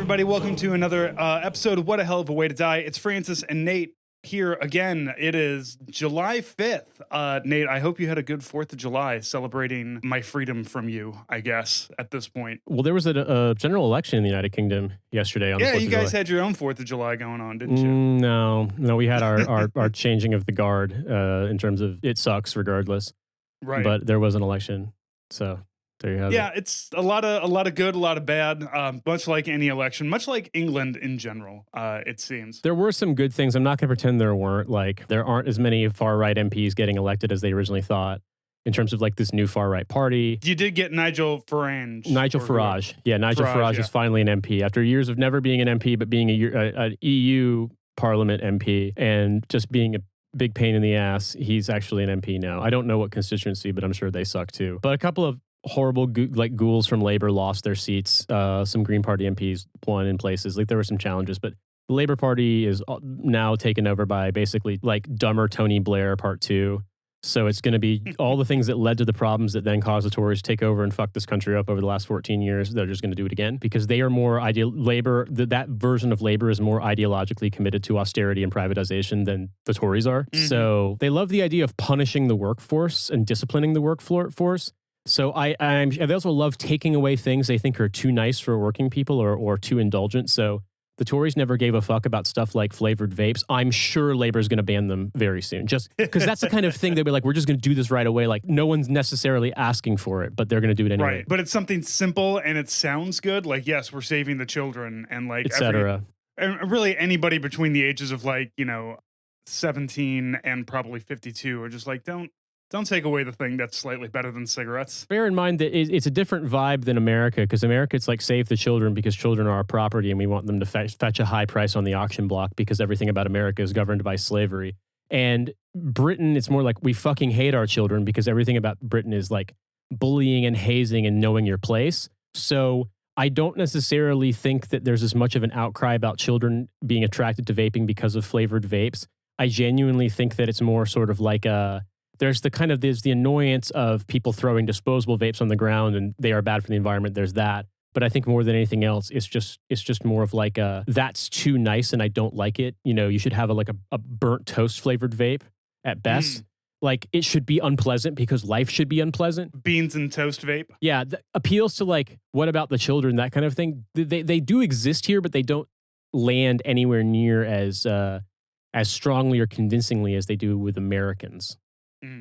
everybody. Welcome to another episode of What a Hell of a Way to Die. It's Francis and Nate here again. It is July 5th. Nate, I hope you had a good 4th of July celebrating my freedom from you, I guess, at this point. Well, there was a general election in the United Kingdom yesterday on the 4th of July. Yeah, you guys had your own 4th of July going on, didn't you? No, we had our changing of the guard in terms of it sucks regardless. Right. But there was an election, so there you have it. Yeah, it's a lot of good, a lot of bad, much like any election, much like England in general, it seems. There were some good things. I'm not going to pretend there weren't. Like, there aren't as many far-right MPs getting elected as they originally thought in terms of, like, this new far-right party. You did get Nigel Farage. Nigel Farage. Yeah, Nigel Farage is finally an MP. After years of never being an MP, but being an EU Parliament MP and just being a big pain in the ass, he's actually an MP now. I don't know what constituency, but I'm sure they suck too. But a couple of horrible ghouls from Labour lost their seats. Some Green Party MPs won in places. Like, there were some challenges, but the Labour Party is now taken over by basically like dumber Tony Blair part 2. So it's going to be all the things that led to the problems that then caused the Tories to take over and fuck this country up over the last 14 years. They're just going to do it again because they are more Labour. That version of Labour is more ideologically committed to austerity and privatization than the Tories are. Mm-hmm. So they love the idea of punishing the workforce and disciplining the workforce. So they also love taking away things they think are too nice for working people or too indulgent. So the Tories never gave a fuck about stuff like flavored vapes. I'm sure Labour is going to ban them very soon, just because that's the kind of thing they'd be like, we're just going to do this right away. Like, no one's necessarily asking for it, but they're going to do it anyway. Right, but it's something simple and it sounds good. Like, yes, we're saving the children and like etc. And really anybody between the ages of 17 and probably 52 are just like, Don't take away the thing that's slightly better than cigarettes. Bear in mind that it's a different vibe than America, because America, it's like save the children because children are our property and we want them to fetch a high price on the auction block because everything about America is governed by slavery. And Britain, it's more like we fucking hate our children because everything about Britain is like bullying and hazing and knowing your place. So I don't necessarily think that there's as much of an outcry about children being attracted to vaping because of flavored vapes. I genuinely think that it's more sort of like there's the annoyance of people throwing disposable vapes on the ground and they are bad for the environment. There's that. But I think more than anything else, it's just more of like that's too nice and I don't like it. You know, you should have a burnt toast flavored vape at best. Like, it should be unpleasant because life should be unpleasant. Beans and toast vape. Yeah, appeals to like, what about the children, that kind of thing. They do exist here, but they don't land anywhere near as strongly or convincingly as they do with Americans.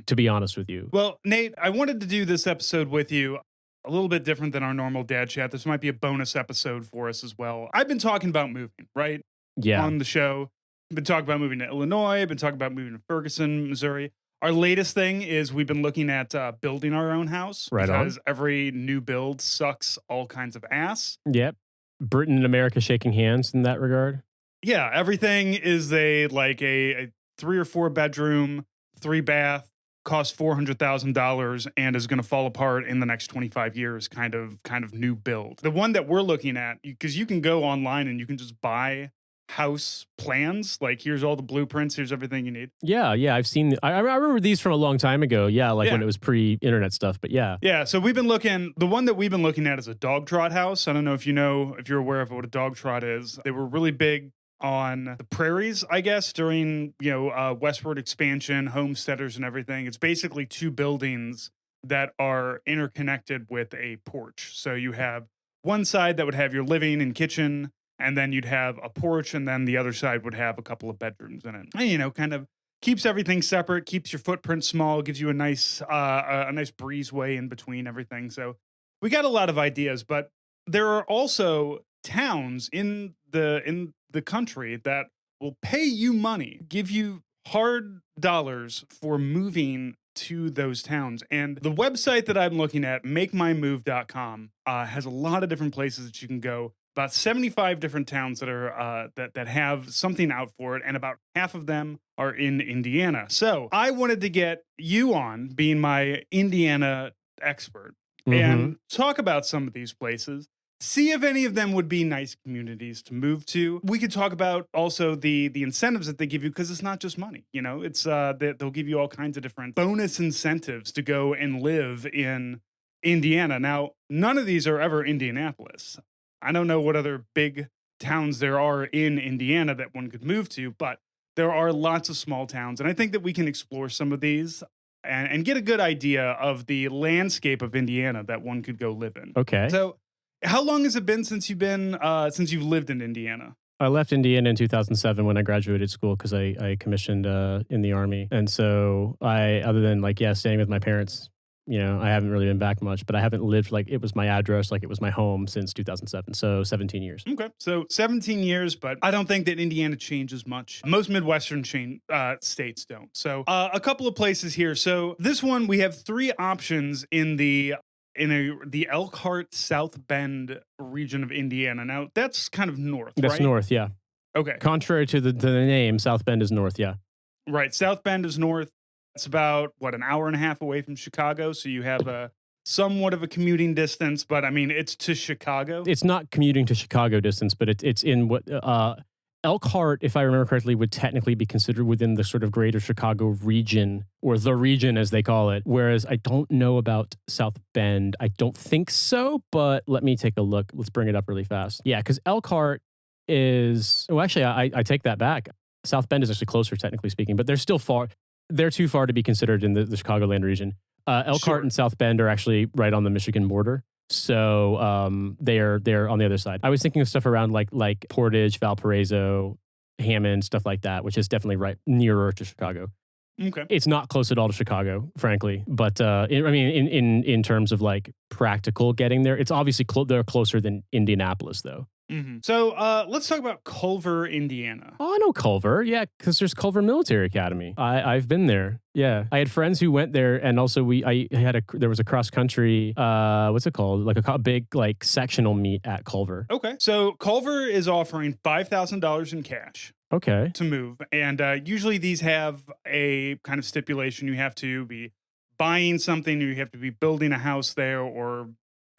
To be honest with you. Well, Nate, I wanted to do this episode with you a little bit different than our normal dad chat. This might be a bonus episode for us as well. I've been talking about moving, right? Yeah. On the show. I've been talking about moving to Illinois. I've been talking about moving to Ferguson, Missouri. Our latest thing is we've been looking at building our own house. Right on. Because every new build sucks all kinds of ass. Yep. Britain and America shaking hands in that regard. Yeah, everything is a 3 or 4 bedroom, 3 bath, costs $400,000 and is going to fall apart in the next 25 years kind of new build. The one that we're looking at, because you can go online and you can just buy house plans. Like, here's all the blueprints, here's everything you need. Yeah, I've seen. I remember these from a long time ago. Yeah, when it was pre-internet stuff. But yeah. Yeah, so we've been looking. The one that we've been looking at is a dog trot house. I don't know if you're aware of what a dog trot is. They were really big on the prairies, I guess, during westward expansion, homesteaders and everything. It's basically 2 buildings that are interconnected with a porch. So you have one side that would have your living and kitchen, and then you'd have a porch, and then the other side would have a couple of bedrooms in it. And, kind of keeps everything separate, keeps your footprint small, gives you a nice breezeway in between everything. So we got a lot of ideas, but there are also towns in the country that will pay you money, give you hard dollars for moving to those towns. And the website that I'm looking at, makemymove.com, has a lot of different places that you can go. About 75 different towns that are that have something out for it, and about half of them are in Indiana. So I wanted to get you on, being my Indiana expert, and talk about some of these places. See if any of them would be nice communities to move to. We could talk about also the incentives that they give you, because it's not just money. It's they'll give you all kinds of different bonus incentives to go and live in Indiana. Now, none of these are ever Indianapolis. I don't know what other big towns there are in Indiana that one could move to, but there are lots of small towns. And I think that we can explore some of these and get a good idea of the landscape of Indiana that one could go live in. Okay. So how long has it been since since you've lived in Indiana? I left Indiana in 2007 when I graduated school because I commissioned in the Army. And so other than staying with my parents, I haven't really been back much, but I haven't lived like it was my address, like it was my home since 2007. So 17 years. Okay. So 17 years, but I don't think that Indiana changes much. Most Midwestern states don't. So a couple of places here. So this one, we have 3 options in the Elkhart South Bend region of Indiana. Now that's kind of north. That's right? north, yeah. Okay. Contrary to the name, South Bend is north, yeah. Right. South Bend is north. It's about an hour and a half away from Chicago. So you have a somewhat of a commuting distance, but I mean it's to Chicago. It's not commuting to Chicago distance, but it's in what Elkhart, if I remember correctly, would technically be considered within the sort of greater Chicago region, or the region as they call it. Whereas I don't know about South Bend. I don't think so, but let me take a look. Let's bring it up really fast. Yeah, because Elkhart is... Oh, actually, I take that back. South Bend is actually closer, technically speaking, but they're still far. They're too far to be considered in the Chicagoland region. Elkhart and South Bend are actually right on the Michigan border. So they're on the other side. I was thinking of stuff around like Portage, Valparaiso, Hammond, stuff like that, which is definitely right nearer to Chicago. Okay. It's not close at all to Chicago, frankly. But in terms of like practical getting there, it's obviously they're closer than Indianapolis, though. Mm-hmm. So let's talk about Culver, Indiana. Oh, I know Culver. Yeah, because there's Culver Military Academy. I've been there. Yeah, I had friends who went there, and also there was a cross country. What's it called? Like a big sectional meet at Culver. Okay, so Culver is offering $5,000 in cash. Okay. To move, and usually these have a kind of stipulation: you have to be buying something, or you have to be building a house there,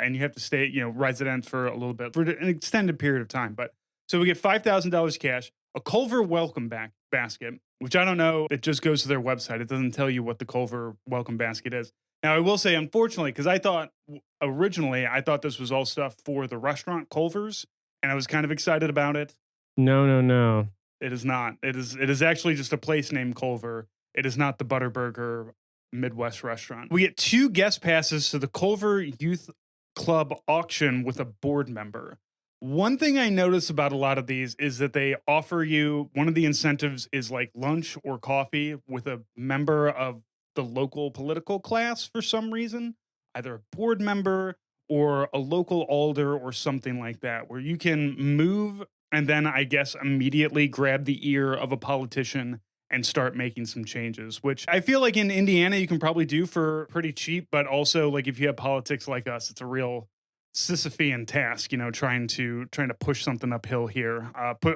and you have to stay, resident for a little bit, for an extended period of time. But so we get $5,000 cash, a Culver welcome basket, which I don't know. It just goes to their website. It doesn't tell you what the Culver welcome basket is. Now, I will say, unfortunately, because originally I thought this was all stuff for the restaurant Culver's, and I was kind of excited about it. No. It is not. It is actually just a place named Culver. It is not the Butterburger Midwest restaurant. We get 2 guest passes to the Culver Youth Club auction with a board member. One thing I notice about a lot of these is that they offer you, one of the incentives is like lunch or coffee with a member of the local political class for some reason, either a board member or a local alder or something like that, where you can move and then I guess immediately grab the ear of a politician and start making some changes, which I feel like in Indiana you can probably do for pretty cheap, but also like if you have politics like us, it's a real Sisyphean task, trying to push something uphill here,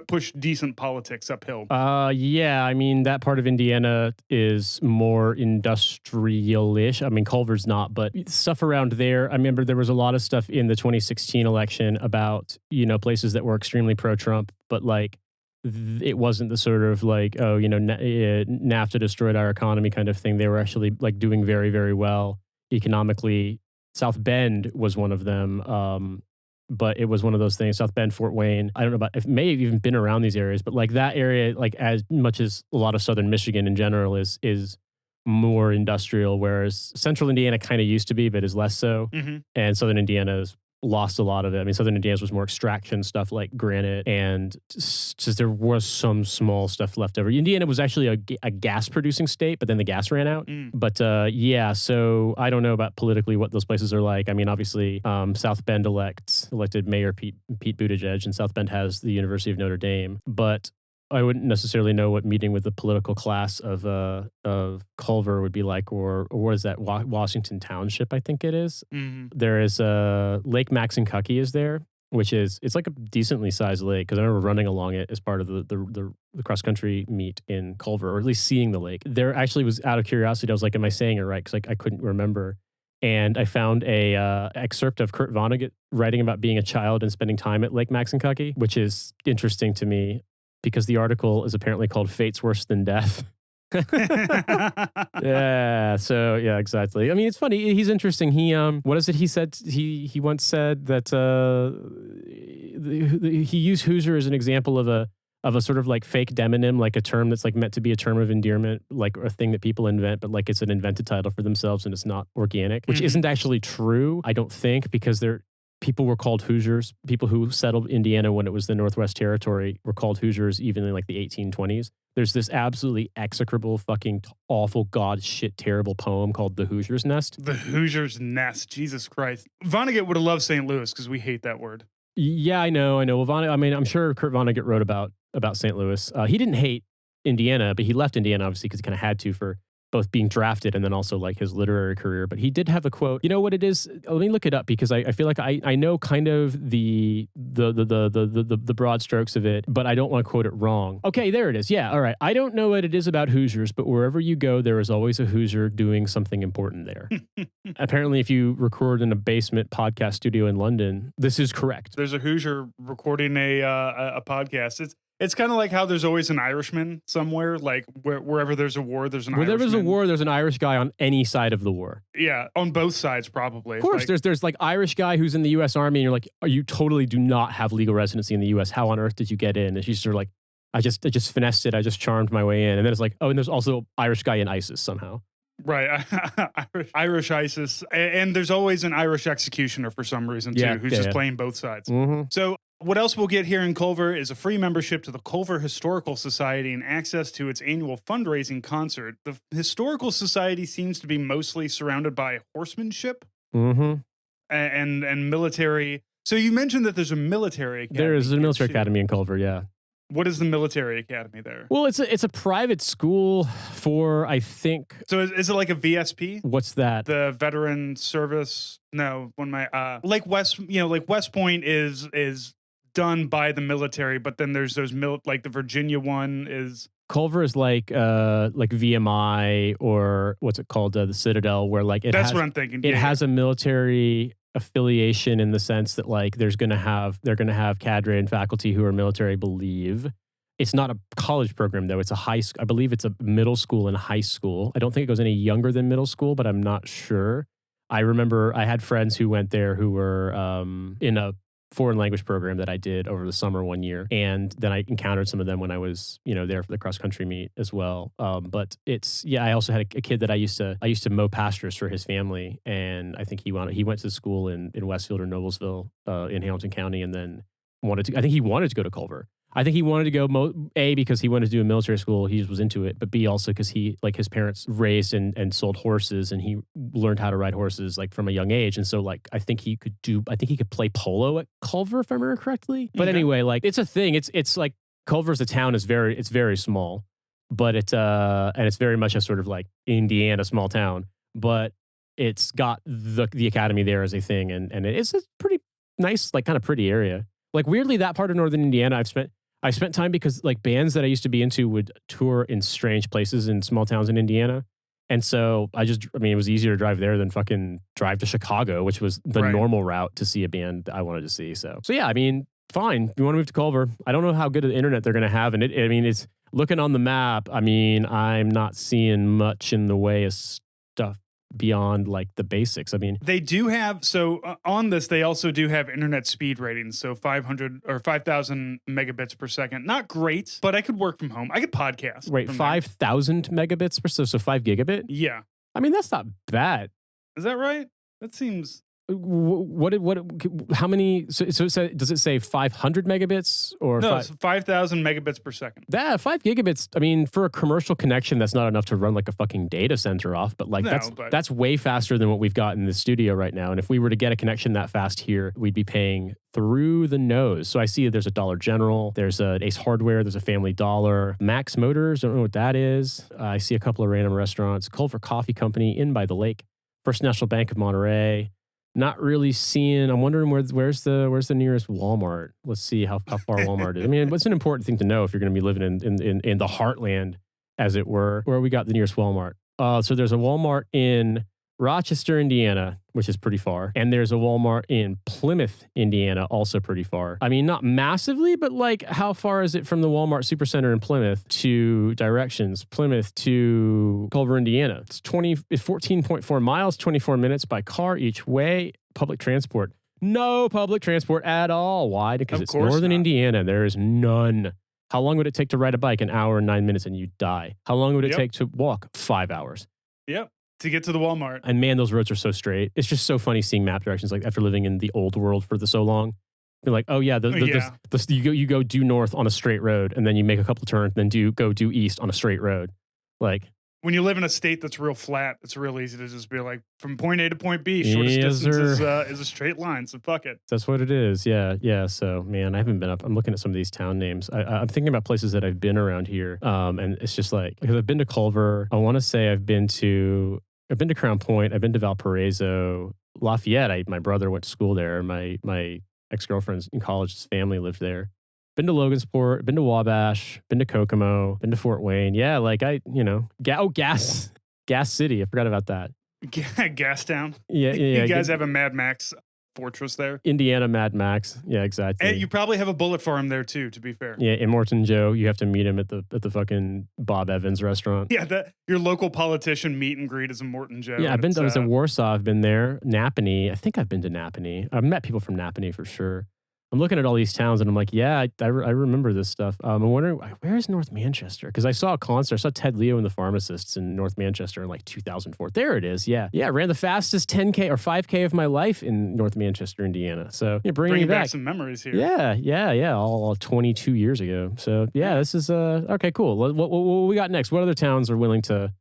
push decent politics uphill. Yeah, I mean that part of Indiana is more industrial-ish. I mean Culver's not, but stuff around there. I remember there was a lot of stuff in the 2016 election about places that were extremely pro-Trump, but it wasn't the sort of NAFTA destroyed our economy kind of thing. They were actually doing very, very well economically. South Bend was one of them, but it was one of those things. South Bend, Fort Wayne. I don't know it may have even been around these areas, but that area, as much as a lot of southern Michigan in general is more industrial, whereas central Indiana kind of used to be, but is less so. Mm-hmm. And southern Indiana's lost a lot of it. I mean, southern Indiana was more extraction stuff like granite, and just there was some small stuff left over. Indiana was actually a gas producing state, but then the gas ran out. But yeah, so I don't know about politically what those places are like. I mean, obviously, South Bend elected Mayor Pete Buttigieg, and South Bend has the University of Notre Dame, but I wouldn't necessarily know what meeting with the political class of Culver would be like, or what is that, Washington Township, I think it is. Mm-hmm. There is Lake Maxinkuckee is there, it's like a decently sized lake, because I remember running along it as part of the cross-country meet in Culver, or at least seeing the lake. There actually was, out of curiosity, I was like, am I saying it right? Because I couldn't remember. And I found a excerpt of Kurt Vonnegut writing about being a child and spending time at Lake Maxinkuckee, which is interesting to me, because the article is apparently called Fate's Worse Than Death. Yeah, so yeah, exactly. I mean, it's funny. He's interesting. He what is it he said? He once said that he used Hoosier as an example of a sort of like fake demonym, like a term that's like meant to be a term of endearment, like a thing that people invent, but like it's an invented title for themselves and it's not organic, which isn't actually true, I don't think, because people were called Hoosiers. People who settled Indiana when it was the Northwest Territory were called Hoosiers even in like the 1820s. There's this absolutely execrable, fucking awful, god shit, terrible poem called The Hoosier's Nest. The Hoosier's Nest. Jesus Christ. Vonnegut would have loved St. Louis because we hate that word. Yeah, I know. Well, I'm sure Kurt Vonnegut wrote about St. Louis. He didn't hate Indiana, but he left Indiana obviously because he kind of had to for both being drafted and then also like his literary career. But he did have a quote. You know what it is? Let me look it up because I feel like I know kind of the broad strokes of it, but I don't want to quote it wrong. Okay, there it is. Yeah, all right. I don't know what it is about Hoosiers, but wherever you go, there is always a Hoosier doing something important there. Apparently, if you record in a basement podcast studio in London, this is correct. There's a Hoosier recording a podcast. It's kind of like how there's always an Irishman somewhere, like wherever there's a war, there's an Irishman. Wherever there's a war, there's an Irish guy on any side of the war. Yeah, on both sides probably. Of course, there's like Irish guy who's in the U.S. Army, and you're like, oh, you totally do not have legal residency in the U.S. How on earth did you get in? And she's sort of like, I just finessed it. I just charmed my way in. And then it's like, oh, and there's also Irish guy in ISIS somehow. Right, Irish ISIS, and there's always an Irish executioner for some reason too, who's just playing both sides. Mm-hmm. So what else we'll get here in Culver is a free membership to the Culver Historical Society and access to its annual fundraising concert. The Historical Society seems to be mostly surrounded by horsemanship and military. So you mentioned that there's a military academy. There is a military academy in Culver, yeah. What is the military academy there? Well, it's a private school for, I think. So is it like a VSP? What's that? The Veteran Service? No, like West Point is done by the military, but then there's those like the Virginia one is. Culver is like VMI or what's it called, the Citadel, where like that's what I'm thinking. It has a military affiliation in the sense that like they're gonna have cadre and faculty who are military. I believe it's not a college program though. It's a high school. I believe it's a middle school and high school. I don't think it goes any younger than middle school, but I'm not sure. I remember I had friends who went there who were in a foreign language program that I did over the summer one year. And then I encountered some of them when I was, there for the cross country meet as well. But I also had a kid that I used to mow pastures for his family. And I think he went to school in Westfield or Noblesville in Hamilton County and then I think he wanted to go to Culver. I think he wanted to go A, because he wanted to do a military school. He was into it, but B, also because his parents raised and sold horses, and he learned how to ride horses like from a young age. And so like I think he could play polo at Culver, if I remember correctly. But anyway, like it's a thing. It's like Culver's a town it's very small, but it's very much a sort of like Indiana small town, but it's got the academy there as a thing, and it's a pretty nice, like kind of pretty area. Like weirdly, that part of northern Indiana I spent time because like bands that I used to be into would tour in strange places in small towns in Indiana. And so it was easier to drive there than fucking drive to Chicago, which was the normal route to see a band I wanted to see. So yeah, I mean, fine. If you want to move to Culver, I don't know how good of the internet they're going to have. And it's looking on the map. I mean, I'm not seeing much in the way of stuff beyond like the basics. I mean, they do have, on this, they also do have internet speed ratings. So 500 or 5,000 megabits per second. Not great, but I could work from home. I could podcast. Wait, 5,000 megabits per second? So 5 gigabit? Yeah. I mean, that's not bad. Is that right? That seems... How many, does it say 500 megabits or no, 5,000 megabits per second? 5 gigabits. I mean, for a commercial connection, that's not enough to run like a fucking data center off, but like that's way faster than what we've got in the studio right now. And if we were to get a connection that fast here, we'd be paying through the nose. So I see there's a Dollar General, there's a Ace Hardware, there's a Family Dollar, Max Motors, don't know what that is. I see a couple of random restaurants, Culver Coffee Company, In by the Lake, First National Bank of Monterey. Not really seeing. I'm wondering where's the nearest Walmart. Let's see how far Walmart is. I mean, what's an important thing to know if you're going to be living in the heartland, as it were. Where we got the nearest Walmart. So there's a Walmart in Rochester, Indiana, which is pretty far, and there's a Walmart in Plymouth, Indiana, also pretty far. I mean, not massively, but like, how far is it from the Walmart Supercenter in Plymouth to directions? Plymouth to Culver, Indiana. It's 14.4 miles, 24 minutes by car each way. Public transport, No public transport at all. Why? Because Of it's course northern not. Indiana. There is none. How long would it take to ride a bike? An hour and 9 minutes and you die. How long would it Yep. take to walk? 5 hours. Yep. To get to the Walmart. And man, those roads are so straight. It's just so funny seeing map directions like after living in the old world for so long. You're like, oh yeah, you go due north on a straight road, and then you make a couple turns, and then go due east on a straight road. Like when you live in a state that's real flat, it's real easy to just be like, from point A to point B, shortest Yes, distance is a straight line. So fuck it. That's what it is. Yeah, yeah. So man, I haven't been up. I'm looking at some of these town names. I'm thinking about places that I've been around here, and it's just like because I've been to Culver. I want to say I've been to Crown Point. I've been to Valparaiso, Lafayette. My brother went to school there. My ex-girlfriend's in college, his family lived there. Been to Logansport, been to Wabash, been to Kokomo, been to Fort Wayne. Yeah, like Gas City. I forgot about that. Gastown. Yeah. You guys have a Mad Max fortress there. Indiana Mad Max. Yeah, exactly. And you probably have a bullet farm there too, to be fair. Yeah, in Morton Joe, you have to meet him at the fucking Bob Evans restaurant. Yeah, your local politician meet and greet is a Morton Joe. Yeah, I was in Warsaw. I've been there. Napanee. I think I've been to Napanee. I've met people from Napanee for sure. I'm looking at all these towns and I'm like, yeah, I remember this stuff. I'm wondering, where is North Manchester? Because I saw a concert. I saw Ted Leo and the Pharmacists in North Manchester in like 2004. There it is. Yeah. Yeah. I ran the fastest 10K or 5K of my life in North Manchester, Indiana. So yeah, bringing back some memories here. Yeah. All 22 years ago. So yeah, this is, okay, cool. What we got next? What other towns are willing to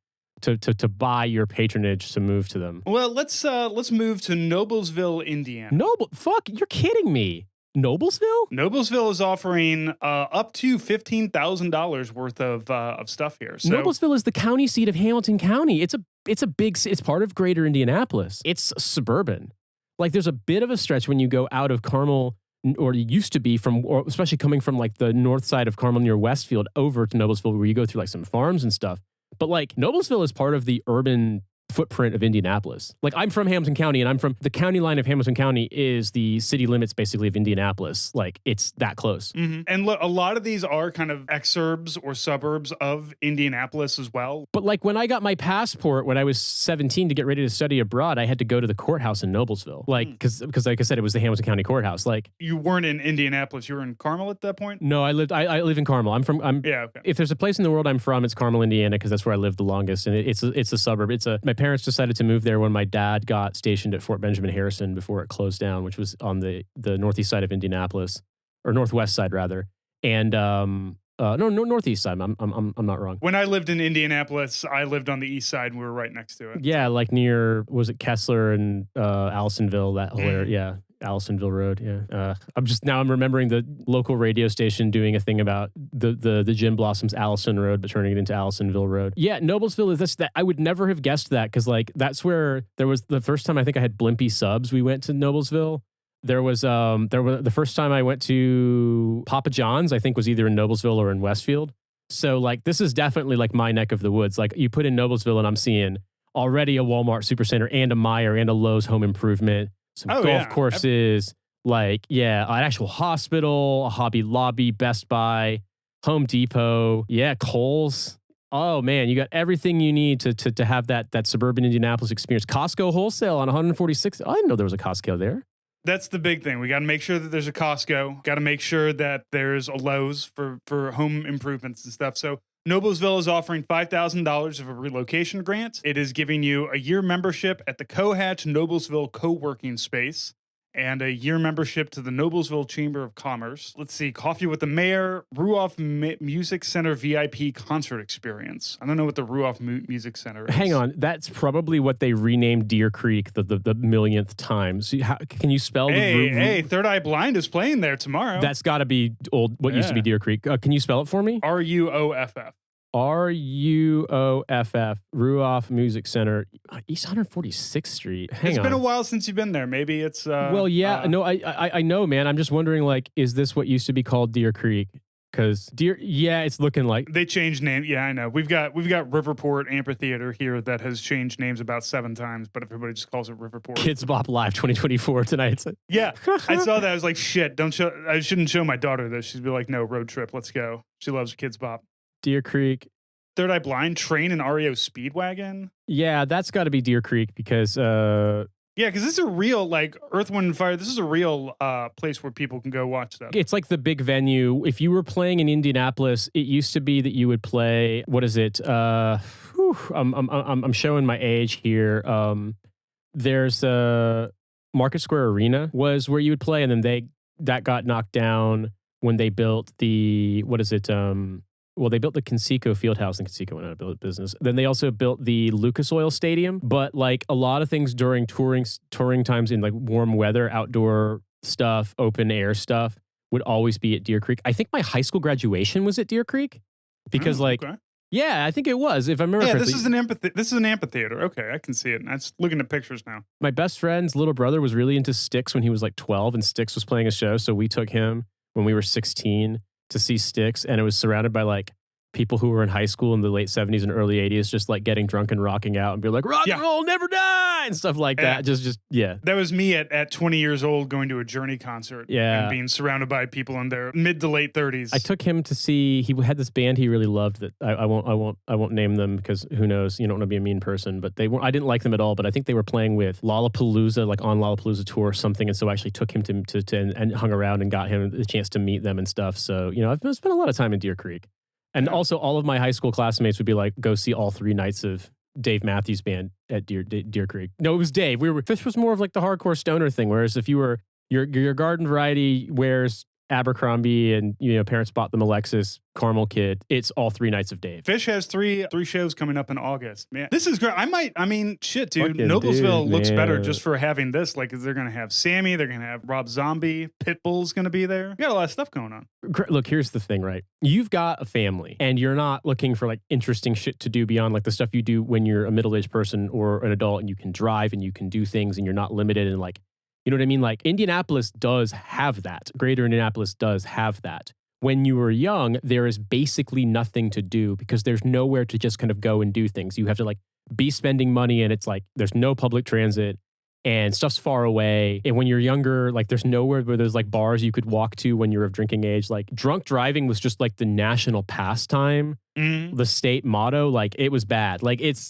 buy your patronage to move to them? Well, let's move to Noblesville, Indiana. Fuck, you're kidding me. Noblesville? Noblesville is offering up to $15,000 worth of stuff here. So, Noblesville is the county seat of Hamilton County. It's part of Greater Indianapolis. It's suburban. Like there's a bit of a stretch when you go out of Carmel, or it used to be or especially coming from like the north side of Carmel near Westfield over to Noblesville, where you go through like some farms and stuff. But like Noblesville is part of the urban footprint of Indianapolis. Like I'm from Hamilton County, and I'm from the county line of Hamilton County is the city limits basically of Indianapolis. Like it's that close. Mm-hmm. And a lot of these are kind of exurbs or suburbs of Indianapolis as well. But like when I got my passport when I was 17 to get ready to study abroad, I had to go to the courthouse in Noblesville. Like because like I said, it was the Hamilton County courthouse. Like you weren't in Indianapolis, you were in Carmel at that point? No, I live in Carmel. Okay. If there's a place in the world I'm from, it's Carmel, Indiana, because that's where I lived the longest, and it's a suburb. My parents decided to move there when my dad got stationed at Fort Benjamin Harrison before it closed down, which was on the northeast side of Indianapolis, or northwest side rather. And northeast side. I'm not wrong. When I lived in Indianapolis, I lived on the east side, and we were right next to it. Yeah, like near, was it Kessler and Allisonville? That whole area. Yeah. Allisonville Road, yeah. I'm remembering the local radio station doing a thing about the Gin Blossoms Allison Road, but turning it into Allisonville Road. Yeah, Noblesville is that. I would never have guessed that because like that's where there was the first time I think I had Blimpie subs. We went to Noblesville. There was the first time I went to Papa John's. I think was either in Noblesville or in Westfield. So like this is definitely like my neck of the woods. Like you put in Noblesville and I'm seeing already a Walmart Supercenter and a Meijer and a Lowe's Home Improvement. Some golf courses, an actual hospital, a Hobby Lobby, Best Buy, Home Depot, Kohl's. Oh man, you got everything you need to have that suburban Indianapolis experience. Costco wholesale on 146. I didn't know there was a Costco there. That's the big thing. We got to make sure that there's a Costco. Got to make sure that there's a Lowe's for home improvements and stuff. So Noblesville is offering $5,000 of a relocation grant. It is giving you a year membership at the Cohatch Noblesville co-working space and a year membership to the Noblesville Chamber of Commerce. Let's see, coffee with the mayor, Ruoff Music Center VIP concert experience. I don't know what the Ruoff Music Center is. Hang on, that's probably what they renamed Deer Creek the millionth time. So can you spell Hey, Third Eye Blind is playing there tomorrow. That's got to be what used to be Deer Creek. Can you spell it for me? Ruoff. Ruoff, Ruoff Music Center, East 146th Street. It's been a while since you've been there. Maybe it's no, I know, man. I'm just wondering, like, is this what used to be called Deer Creek? Because it's looking like they changed name. Yeah, I know. We've got Riverport Amphitheater here that has changed names about 7 times, but everybody just calls it Riverport. Kids Bop Live 2024 tonight. Yeah, I saw that. I was like, shit, I shouldn't show my daughter this. She'd be like, no, road trip, let's go. She loves Kids Bop. Deer Creek. Third Eye Blind, Train and REO Speedwagon. Yeah, that's got to be Deer Creek because Yeah, because this is a real, like, Earth, Wind, and Fire. This is a real place where people can go watch stuff. It's like the big venue. If you were playing in Indianapolis, it used to be that you would play, what is it? I'm showing my age here. There's a Market Square Arena was where you would play, and then that got knocked down when they built the, what is it? Well, they built the Conseco Fieldhouse, and Conseco went out of business. Then they also built the Lucas Oil Stadium. But like a lot of things during touring times in like warm weather, outdoor stuff, open air stuff would always be at Deer Creek. I think my high school graduation was at Deer Creek because okay. Yeah, I think it was. If I remember correctly. This is an amphitheater. Okay, I can see it. I'm just looking at pictures now. My best friend's little brother was really into Styx when he was like 12, and Styx was playing a show, so we took him when we were 16 to see Styx, and it was surrounded by like people who were in high school in the late 70s and early 80s, just like getting drunk and rocking out and be like, rock and roll, never die, and stuff like that. Yeah. That was me at 20 years old going to a Journey concert. Yeah. And being surrounded by people in their mid to late 30s. I took him to see, he had this band he really loved that I won't name them because who knows, you don't want to be a mean person, but I didn't like them at all, but I think they were playing with Lollapalooza, like on Lollapalooza tour or something, and so I actually took him to and hung around and got him the chance to meet them and stuff. So, you know, I've spent a lot of time in Deer Creek. And also, all of my high school classmates would be like, go see all 3 nights of Dave Matthews Band at Deer Creek. No, it was Dave. Fish was more of like the hardcore stoner thing. Whereas if you were your garden variety wears Abercrombie and, you know, parents bought them a Lexus Carmel kid, it's all 3 nights of Dave. Fish has three shows coming up in August. Man, this is great. Shit, dude. Noblesville looks better just for having this. Like, they're going to have Sammy, they're going to have Rob Zombie, Pitbull's going to be there. We got a lot of stuff going on. Look, here's the thing, right? You've got a family and you're not looking for like interesting shit to do beyond like the stuff you do when you're a middle-aged person or an adult, and you can drive and you can do things and you're not limited in like, you know what I mean? Like, Indianapolis does have that. Greater Indianapolis does have that. When you were young, there is basically nothing to do because there's nowhere to just kind of go and do things. You have to like be spending money, and it's like there's no public transit and stuff's far away. And when you're younger, like there's nowhere where there's like bars you could walk to when you're of drinking age. Like, drunk driving was just like the national pastime, the state motto. Like, it was bad.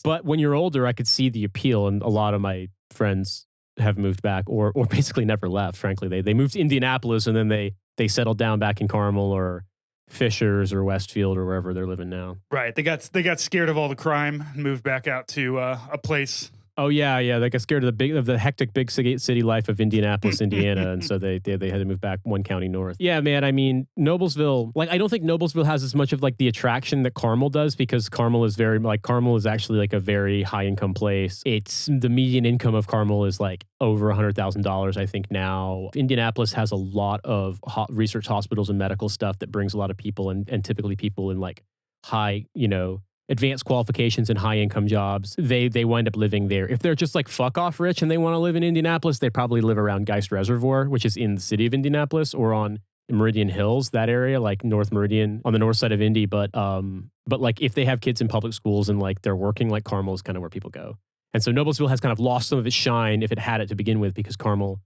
But when you're older, I could see the appeal, and a lot of my friends have moved back or basically never left. Frankly, they moved to Indianapolis and then they settled down back in Carmel or Fishers or Westfield or wherever they're living now. Right. They got scared of all the crime and moved back out to a place. Oh yeah. They got scared of the hectic big city life of Indianapolis, Indiana, and so they had to move back 1 county north. Yeah, man. I mean, Noblesville. Like, I don't think Noblesville has as much of like the attraction that Carmel does because Carmel is actually like a very high income place. It's the median income of Carmel is like over $100,000, I think now. Indianapolis has a lot of research hospitals and medical stuff that brings a lot of people and typically people in like high, you know, advanced qualifications and high income jobs, they wind up living there. If they're just like fuck off rich and they want to live in Indianapolis, they probably live around Geist Reservoir, which is in the city of Indianapolis, or on Meridian Hills, that area, like North Meridian on the north side of Indy. But like if they have kids in public schools and like they're working, like Carmel is kind of where people go. And so Noblesville has kind of lost some of its shine if it had it to begin with, because Carmel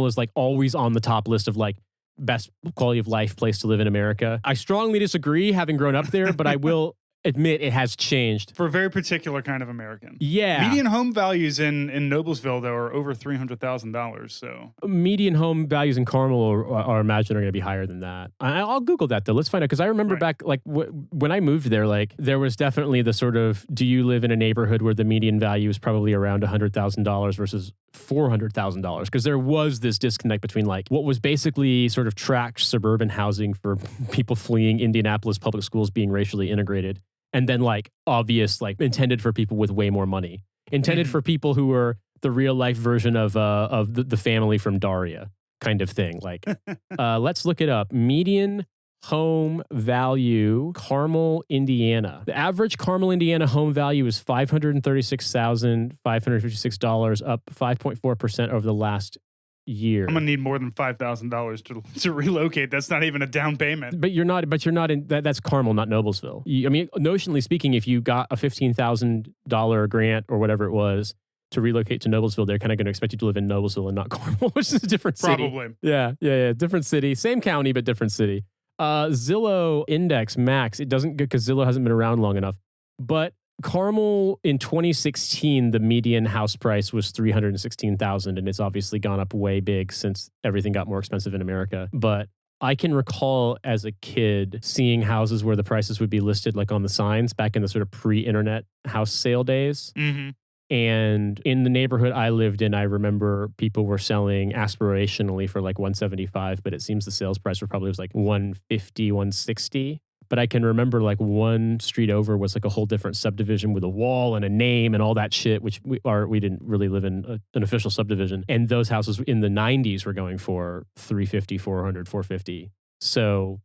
is like always on the top list of like best quality of life place to live in America. I strongly disagree, having grown up there, but I will admit it has changed. For a very particular kind of American. Yeah. Median home values in Noblesville, though, are over $300,000. So median home values in Carmel are imagined are going to be higher than that. I'll Google that, though. Let's find out. Because I remember back, like, when I moved there, like, there was definitely the sort of, do you live in a neighborhood where the median value is probably around $100,000 versus $400,000? Because there was this disconnect between, like, what was basically sort of tract suburban housing for people fleeing Indianapolis public schools being racially integrated, and then like obvious, like intended for people with way more money, intended for people who were the real life version of the family from Daria kind of thing. Like, let's look it up. Median home value, Carmel, Indiana. The average Carmel, Indiana home value is $536,556, up 5.4% over the last year. I'm gonna need more than $5,000 to relocate. That's not even a down payment. But you're not in that's Carmel, not Noblesville. I mean, notionally speaking, if you got a $15,000 grant or whatever it was to relocate to Noblesville, they're kind of going to expect you to live in Noblesville and not Carmel, which is a different city. Probably. Yeah. Different city, same county, but different city. Zillow Index Max, it doesn't get because Zillow hasn't been around long enough. But Carmel in 2016, the median house price was $316,000, and it's obviously gone up way big since everything got more expensive in America. But I can recall as a kid seeing houses where the prices would be listed like on the signs back in the sort of pre-internet house sale days. Mm-hmm. And in the neighborhood I lived in, I remember people were selling aspirationally for like 175, but it seems the sales price was probably like 150, 160. But I can remember like one street over was like a whole different subdivision with a wall and a name and all that shit, which we didn't really live in an official subdivision. And those houses in the 90s were going for 350, 400, 450. So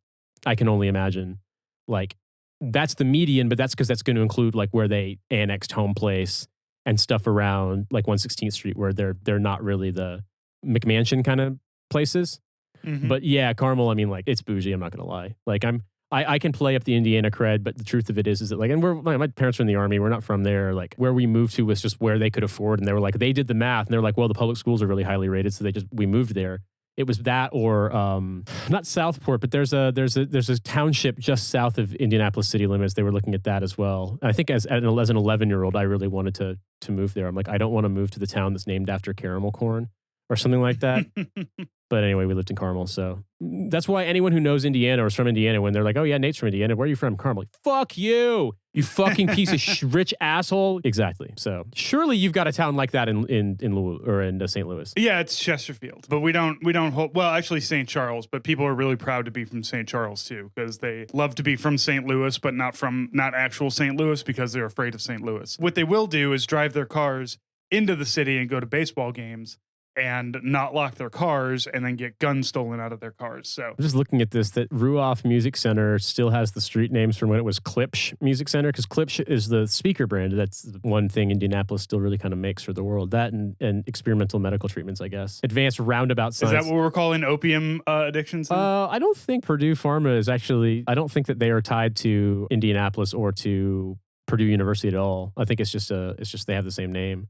I can only imagine like that's the median, but that's because that's going to include like where they annexed Home Place and stuff around like 116th Street where they're not really the McMansion kind of places. Mm-hmm. But yeah, Carmel, I mean, like it's bougie. I'm not going to lie. Like I can play up the Indiana cred, but the truth of it is that like, and my parents were in the Army. We're not from there. Like where we moved to was just where they could afford. And they were like, they did the math and they're like, well, the public schools are really highly rated. So we moved there. It was that or not Southport, but there's a township just south of Indianapolis city limits. They were looking at that as well. And I think as an 11-year-old, I really wanted to move there. I'm like, I don't want to move to the town that's named after caramel corn or something like that. But anyway, we lived in Carmel. So that's why anyone who knows Indiana or is from Indiana, when they're like, oh yeah, Nate's from Indiana. Where are you from? Carmel. Like, fuck you fucking piece of rich asshole. Exactly. So surely you've got a town like that in Louis, or in St. Louis. Yeah, it's Chesterfield. But we don't hold, well, actually St. Charles, but people are really proud to be from St. Charles too, because they love to be from St. Louis, but not actual St. Louis because they're afraid of St. Louis. What they will do is drive their cars into the city and go to baseball games and not lock their cars and then get guns stolen out of their cars. So I'm just looking at this, that Ruoff Music Center still has the street names from when it was Klipsch Music Center, because Klipsch is the speaker brand. That's one thing Indianapolis still really kind of makes for the world. That and experimental medical treatments, I guess. Advanced roundabout science. Is that what we're calling opium addictions? I don't think Purdue Pharma is actually, I don't think that they are tied to Indianapolis or to Purdue University at all. I think it's just they have the same name.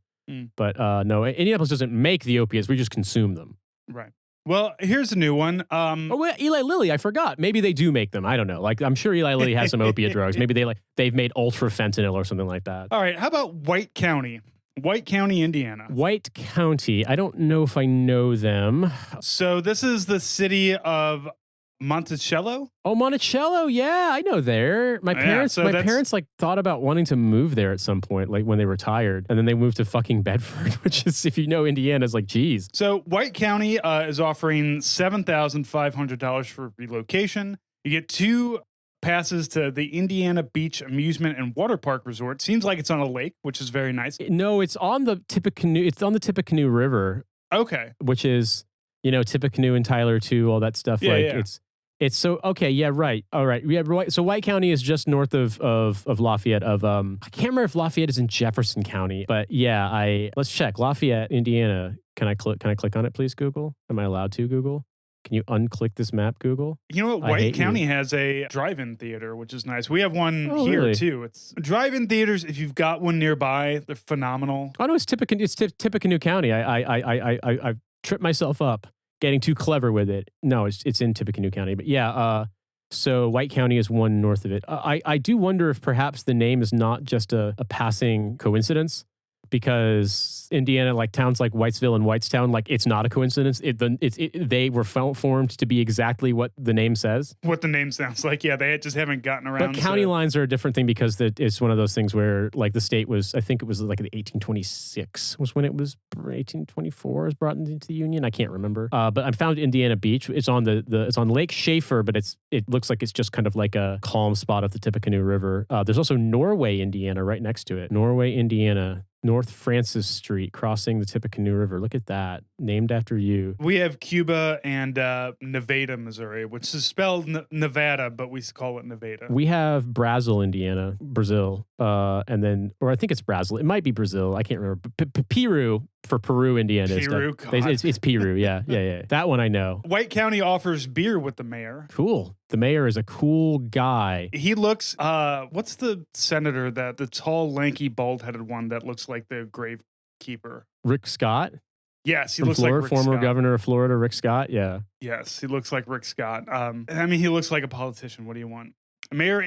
But no, Indianapolis doesn't make the opiates. We just consume them. Right. Well, here's a new one. Eli Lilly, I forgot. Maybe they do make them. I don't know. Like, I'm sure Eli Lilly has some opiate drugs. Maybe they've made ultra fentanyl or something like that. All right. How about White County? White County, Indiana. White County. I don't know if I know them. So this is the city of Monticello? Oh, Monticello. Yeah, I know there. My parents like thought about wanting to move there at some point, like when they retired, and then they moved to fucking Bedford, which is, if you know Indiana, is like, geez. So White County is offering $7,500 for relocation. You get 2 passes to the Indiana Beach Amusement and Water Park Resort. Seems like it's on a lake, which is very nice. No, it's on the Tippecanoe. It's on the Tippecanoe River. Okay. Which is, Tippecanoe and Tyler too, all that stuff. Yeah, like yeah. It's so okay. Yeah, right. All right. Yeah, right. So White County is just north of Lafayette. I can't remember if Lafayette is in Jefferson County, but yeah. Let's check Lafayette, Indiana. Can I click on it, please? Google. Am I allowed to? Google. Can you unclick this map, Google? You know what? White County has a drive-in theater, which is nice. We have one here really? Too. It's drive-in theaters. If you've got one nearby, they're phenomenal. Oh no, it's Tippecanoe. It's Tippecanoe County. I tripped myself up getting too clever with it. No, it's in Tippecanoe County. But yeah, so White County is one north of it. I do wonder if perhaps the name is not just a passing coincidence, because Indiana, like towns like Whitesville and Whitestown, like it's not a coincidence. They were formed to be exactly what the name says. What the name sounds like. Yeah, they just haven't gotten around. But county lines are a different thing, because it's one of those things where like the state was, I think it was like in 1826 was when it was 1824 was brought into the Union. I can't remember. But I found Indiana Beach. It's on it's on Lake Schaefer, but it looks like it's just kind of like a calm spot of the Tippecanoe River. There's also Norway, Indiana, right next to it. Norway, Indiana. North Francis Street, crossing the Tippecanoe River. Look at that. Named after you. We have Cuba and Nevada, Missouri, which is spelled Nevada, but we call it Nevada. We have Brazil, Indiana, Brazil. And then, or I think it's Brazil. It might be Brazil. I can't remember. Peru for Peru, Indiana. Peru, it's Peru. Yeah. That one I know. White County offers beer with the mayor. Cool. The mayor is a cool guy. He looks, what's the senator the tall, lanky, bald-headed one that looks like the gravekeeper? Rick Scott? Yes, he From looks Florida, like Rick former Scott. governor of Florida, Rick Scott. Yeah. Yes, he looks like Rick Scott. He looks like a politician. What do you want? Mayor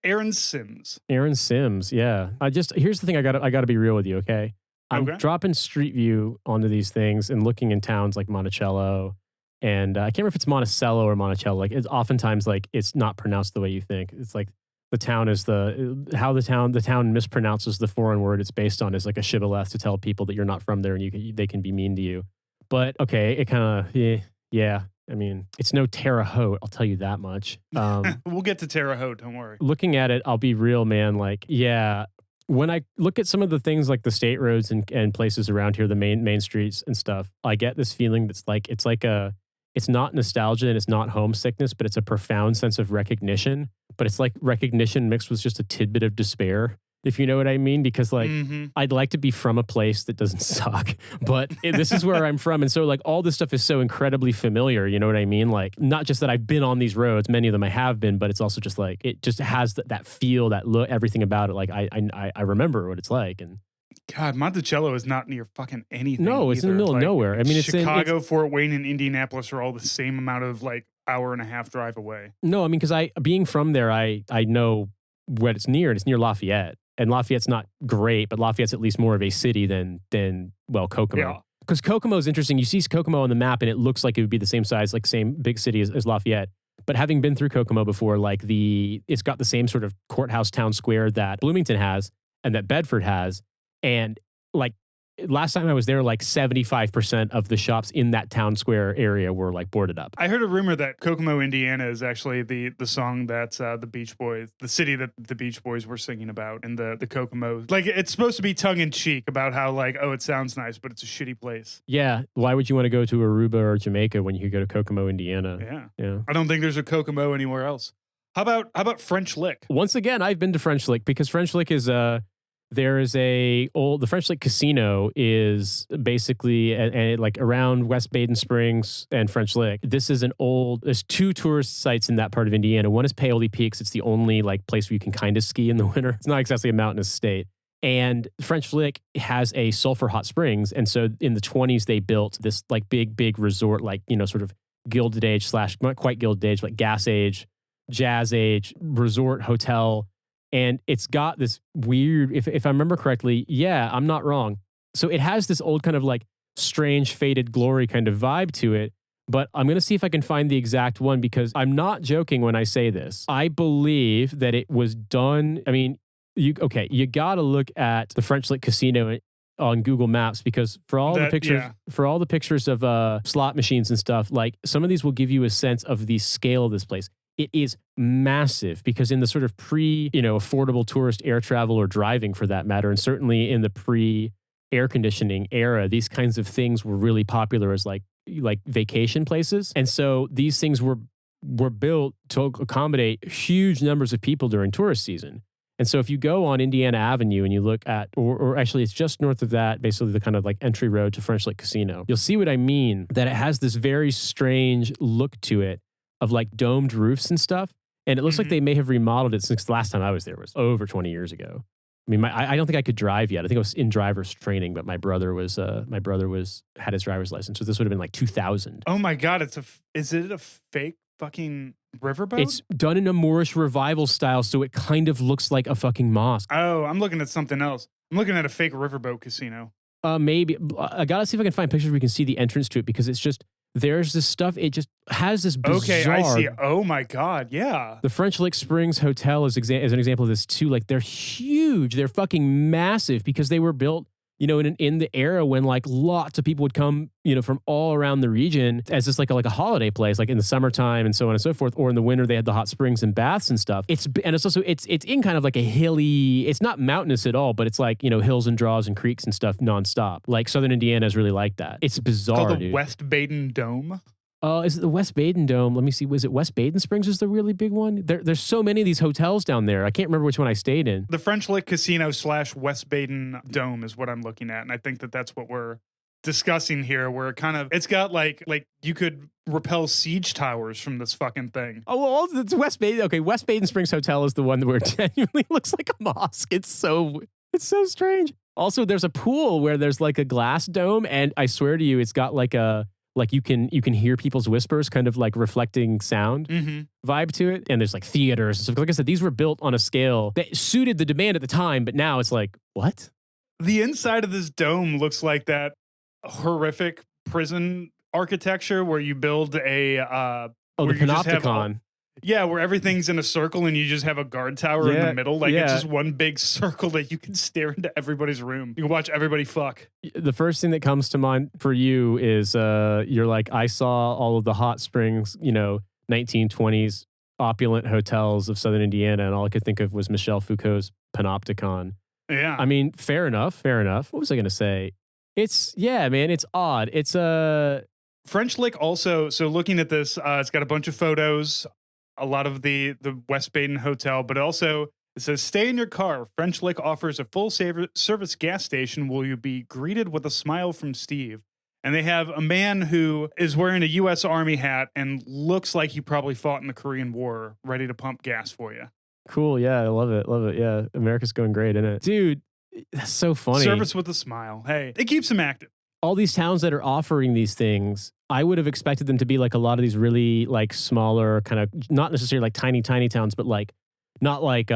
Aaron Sims. Aaron Sims, yeah. Here's the thing. I gotta be real with you, okay? I'm Okay. dropping Street View onto these things and looking in towns like Monticello, and I can't remember if it's Monticello or Monticello. Like it's oftentimes like it's not pronounced the way you think. It's like the town is how the town mispronounces the foreign word it's based on is like a shibboleth to tell people that you're not from there and they can be mean to you. But okay, it kind of yeah. I mean, it's no Terre Haute, I'll tell you that much. We'll get to Terre Haute, don't worry. Looking at it, I'll be real, man. Like, yeah, when I look at some of the things like the state roads and places around here, the main streets and stuff, I get this feeling that's like it's not nostalgia and it's not homesickness, but it's a profound sense of recognition. But it's like recognition mixed with just a tidbit of despair, if you know what I mean. Because like I'd like to be from a place that doesn't suck, but this is where I'm from, and so like all this stuff is so incredibly familiar. You know what I mean? Like not just that I've been on these roads, many of them I have been, but it's also just like it just has that feel, that look, everything about it. Like I remember what it's like. And God, Monticello is not near fucking anything. No, it's in the middle of nowhere. I mean, it's Chicago, Fort Wayne, and Indianapolis are all the same amount of like hour and a half drive away. No, I mean, because being from there, I know what it's near, and it's near Lafayette. And Lafayette's not great, but Lafayette's at least more of a city than Kokomo. Because Kokomo is interesting. You see Kokomo on the map, and it looks like it would be the same size, like same big city as Lafayette. But having been through Kokomo before, like it's got the same sort of courthouse town square that Bloomington has and that Bedford has. And like last time I was there, like 75% of the shops in that town square area were like boarded up. I heard a rumor that Kokomo, Indiana is actually the song that the Beach Boys, the city that the Beach Boys were singing about in the Kokomo. Like it's supposed to be tongue in cheek about how like, oh, it sounds nice, but it's a shitty place. Yeah. Why would you want to go to Aruba or Jamaica when you could go to Kokomo, Indiana? Yeah. I don't think there's a Kokomo anywhere else. How about French Lick? Once again, I've been to French Lick because French Lick is the French Lick Casino is basically like around West Baden Springs and French Lick. There's two tourist sites in that part of Indiana. One is Paoli Peaks. It's the only like place where you can kind of ski in the winter. It's not exactly a mountainous state. And French Lick has a sulfur hot springs. And so in the 1920s, they built this like big resort, like, you know, sort of Gilded Age / not quite Gilded Age, like Gas Age, Jazz Age resort hotel. And it's got this weird, if I remember correctly, yeah, I'm not wrong. So it has this old kind of like strange faded glory kind of vibe to it. But I'm going to see if I can find the exact one because I'm not joking when I say this. I believe that it was done. I mean, you got to look at the French Lick Casino on Google Maps because for all the pictures of slot machines and stuff, like some of these will give you a sense of the scale of this place. It is massive because in the sort of affordable tourist air travel or driving for that matter, and certainly in the pre-air conditioning era, these kinds of things were really popular as like vacation places. And so these things were built to accommodate huge numbers of people during tourist season. And so if you go on Indiana Avenue and you look at, or actually it's just north of that, basically the kind of like entry road to French Lick Casino, you'll see what I mean, that it has this very strange look to it of like domed roofs and stuff. And it looks like they may have remodeled it since the last time I was there was over 20 years ago. I mean, I don't think I could drive yet. I think I was in driver's training, but my brother had his driver's license. So this would have been like 2000. Oh my God. Is it a fake fucking riverboat? It's done in a Moorish revival style. So it kind of looks like a fucking mosque. Oh, I'm looking at something else. I'm looking at a fake riverboat casino. Maybe. I got to see if I can find pixels where we can see the entrance to it because it's just, there's this stuff. It just has this bizarre. Okay, I see. Oh my God, yeah. The French Lick Springs Hotel is an example of this too. Like they're huge. They're fucking massive because they were built, in the era when like lots of people would come, from all around the region as just like a holiday place, like in the summertime and so on and so forth. Or in the winter, they had the hot springs and baths and stuff. It's also in kind of like a hilly. It's not mountainous at all, but it's like hills and draws and creeks and stuff nonstop. Like Southern Indiana is really like that. It's bizarre. It's called the dude. West Baden Dome. Is it the West Baden Dome? Let me see. Was it West Baden Springs is the really big one? There's so many of these hotels down there. I can't remember which one I stayed in. The French Lick Casino / West Baden Dome is what I'm looking at. And I think that's what we're discussing here, where it's got like you could repel siege towers from this fucking thing. Oh, well, it's West Baden. Okay, West Baden Springs Hotel is the one where it genuinely looks like a mosque. It's so strange. Also, there's a pool where there's like a glass dome. And I swear to you, it's got like a like you can hear people's whispers kind of like reflecting sound vibe to it. And there's like theaters and stuff. Like I said, these were built on a scale that suited the demand at the time, but now it's like, what? The inside of this dome looks like that horrific prison architecture where you build a the panopticon. Yeah, where everything's in a circle and you just have a guard tower in the middle. Like it's just one big circle that you can stare into everybody's room. You can watch everybody fuck. The first thing that comes to mind for you is you're like, I saw all of the hot springs, 1920s opulent hotels of Southern Indiana, and all I could think of was Michel Foucault's Panopticon. Yeah. I mean, fair enough. What was I going to say? It's odd. It's a... French Lick also, so looking at this, it's got a bunch of photos, a lot of the West Baden Hotel, but also it says, stay in your car. French Lick offers a full service gas station where you'll be greeted with a smile from Steve. And they have a man who is wearing a U.S. Army hat and looks like he probably fought in the Korean War, ready to pump gas for you. Cool. Yeah, I love it. Yeah, America's going great, isn't it? Dude, that's so funny. Service with a smile. Hey, it keeps him active. All these towns that are offering these things, I would have expected them to be like a lot of these really like smaller kind of, not necessarily like tiny towns, but like not like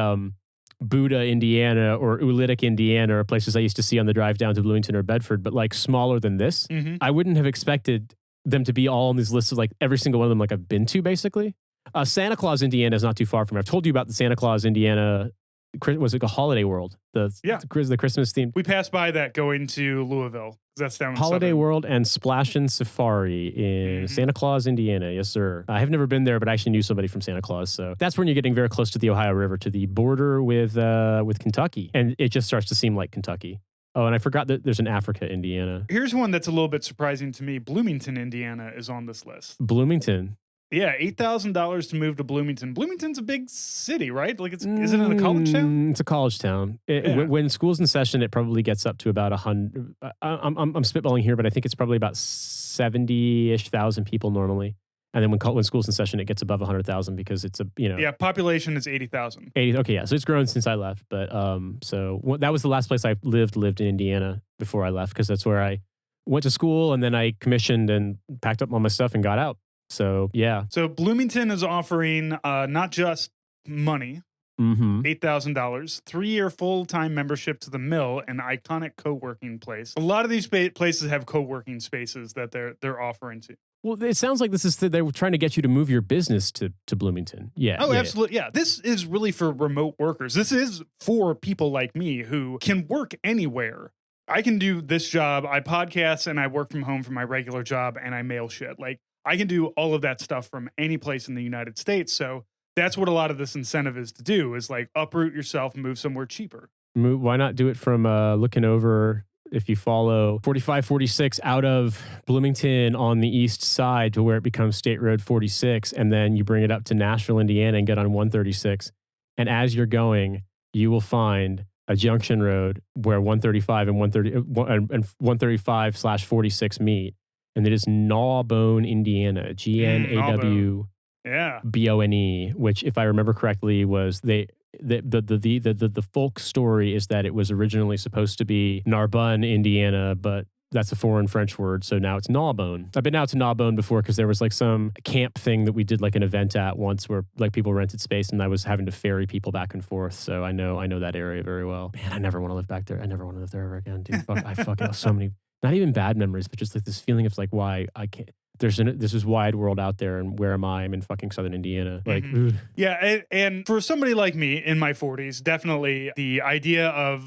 Buda, Indiana or Ulitic, Indiana, or places I used to see on the drive down to Bloomington or Bedford, but like smaller than this. I wouldn't have expected them to be all on these lists of like every single one of them like I've been to basically. Santa Claus, Indiana is not too far from here. I've told you about the Santa Claus, Indiana, was it a Holiday World? The Christmas theme. We passed by that going to Louisville. That's down in Holiday World and Splashin' Safari in Santa Claus, Indiana. Yes, sir. I have never been there, but I actually knew somebody from Santa Claus. So that's when you're getting very close to the Ohio River, to the border with Kentucky. And it just starts to seem like Kentucky. Oh, and I forgot that there's an Africa, Indiana. Here's one that's a little bit surprising to me. Bloomington, Indiana is on this list. Bloomington. Yeah, $8,000 to move to Bloomington. Bloomington's a big city, right? Like, is it in a college town? It's a college town. When school's in session, it probably gets up to about 100. I'm spitballing here, but I think it's probably about 70-ish thousand people normally. And then when school's in session, it gets above 100,000 because it's Yeah, population is 80,000. 80. Okay, yeah. So it's grown since I left, but that was the last place I lived in Indiana before I left, because that's where I went to school, and then I commissioned and packed up all my stuff and got out. So, yeah. So Bloomington is offering not just money, $8,000, 3-year full-time membership to the Mill, an iconic co-working place. A lot of these places have co-working spaces that they're offering to. Well, it sounds like they're trying to get you to move your business to Bloomington. Yeah. Oh, absolutely. Yeah. This is really for remote workers. This is for people like me who can work anywhere. I can do this job. I podcast and I work from home from my regular job, and I mail shit. Like, I can do all of that stuff from any place in the United States. So that's what a lot of this incentive is to do, is like uproot yourself and move somewhere cheaper. Why not do it from looking over, if you follow 4546 out of Bloomington on the east side to where it becomes State Road 46, and then you bring it up to Nashville, Indiana, and get on 136. And as you're going, you will find a junction road where 135 and 135/46 meet. And it is Gnawbone, Indiana, GNAWBONE, which, if I remember correctly, was the folk story is that it was originally supposed to be Narbonne, Indiana, but that's a foreign French word, so now it's Gnawbone. I've been out to Gnawbone before because there was like some camp thing that we did like an event at once where like people rented space, and I was having to ferry people back and forth. So I know that area very well. Man, I never want to live back there. I never want to live there ever again, dude. I fucking have so many. Not even bad memories, but just like this feeling of like, why I can't. There's this wide world out there, and where am I? I'm in fucking Southern Indiana. Like, yeah, and for somebody like me in my 40s, definitely the idea of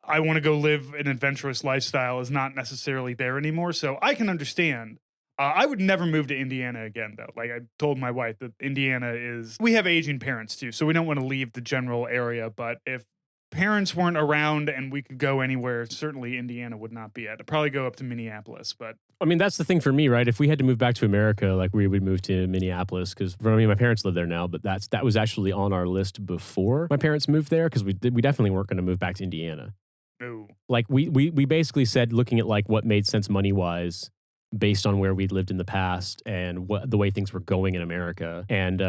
I want to go live an adventurous lifestyle is not necessarily there anymore. So I can understand. I would never move to Indiana again, though. Like I told my wife that Indiana we have aging parents too, so we don't want to leave the general area. But if parents weren't around and we could go anywhere, certainly Indiana would not be it. I'd probably go up to Minneapolis, but I mean, that's the thing for me, right? If we had to move back to America, like we would move to Minneapolis, because my parents live there now, but that was actually on our list before my parents moved there, because we definitely weren't going to move back to Indiana. No. Like we basically said, looking at like what made sense money wise based on where we'd lived in the past and the way things were going in America, and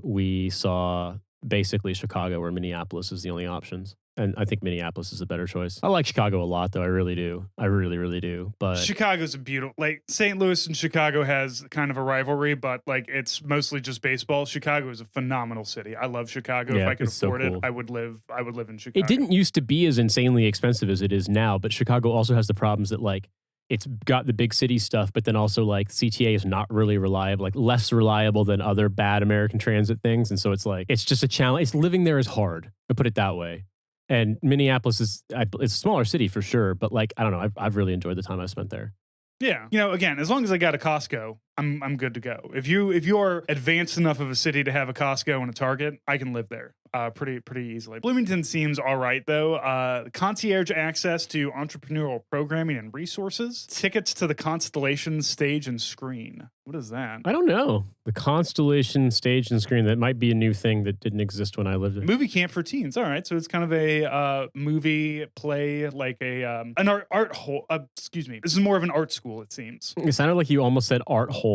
we saw basically Chicago or Minneapolis is the only options. And I think Minneapolis is a better choice. I like Chicago a lot, though. I really do. I really, really do. But Chicago's a beautiful, like St. Louis and Chicago has kind of a rivalry, but like it's mostly just baseball. Chicago is a phenomenal city. I love Chicago. If I could afford it, I would live in Chicago. It didn't used to be as insanely expensive as it is now, but Chicago also has the problems that like it's got the big city stuff, but then also like CTA is not really reliable, like less reliable than other bad American transit things. And so it's like, it's just a challenge. It's living there is hard, to put it that way. And Minneapolis it's a smaller city for sure, but like I don't know, I've really enjoyed the time I spent there. Yeah, you know, again, as long as I got a Costco, I'm good to go. If you are advanced enough of a city to have a Costco and a Target, I can live there pretty easily. Bloomington seems all right though. Concierge access to entrepreneurial programming and resources, tickets to the Constellation stage and screen. What is that? I don't know. The Constellation stage and screen, that might be a new thing that didn't exist when I lived there. Movie camp for teens. All right, so it's kind of a movie play, like an art hole. Excuse me. This is more of an art school, it seems. It sounded like you almost said art hole.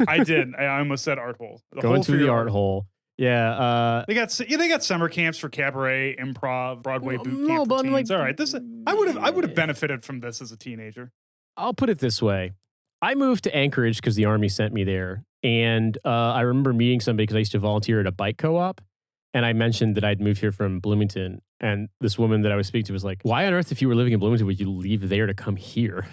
I did. I almost said art hole. Go into the art hole. Yeah, they got summer camps for cabaret, improv, Broadway boot camp for teens. All right, I would have benefited from this as a teenager. I'll put it this way: I moved to Anchorage because the Army sent me there, and I remember meeting somebody because I used to volunteer at a bike co-op, and I mentioned that I'd moved here from Bloomington, and this woman that I was speaking to was like, "Why on earth, if you were living in Bloomington, would you leave there to come here?"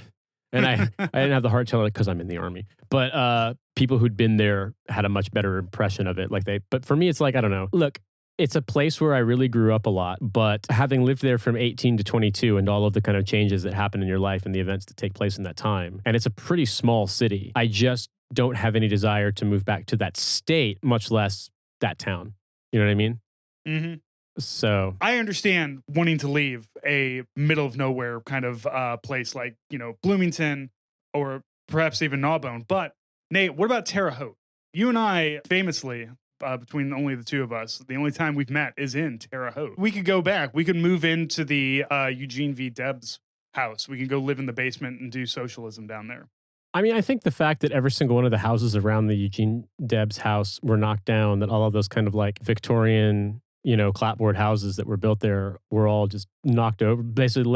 And I didn't have the heart to tell her because I'm in the Army. But people who'd been there had a much better impression of it. But for me, it's like, I don't know. Look, it's a place where I really grew up a lot. But having lived there from 18 to 22 and all of the kind of changes that happen in your life and the events that take place in that time, and it's a pretty small city, I just don't have any desire to move back to that state, much less that town. You know what I mean? Mm-hmm. So I understand wanting to leave a middle of nowhere kind of place like, you know, Bloomington or perhaps even Gnawbone. But Nate, what about Terre Haute? You and I famously, between only the two of us, the only time we've met is in Terre Haute. We could go back. We could move into the Eugene V. Debs house. We could go live in the basement and do socialism down there. I mean, I think the fact that every single one of the houses around the Eugene Debs house were knocked down, that all of those kind of like Victorian, you know, clapboard houses that were built there were all just knocked over, basically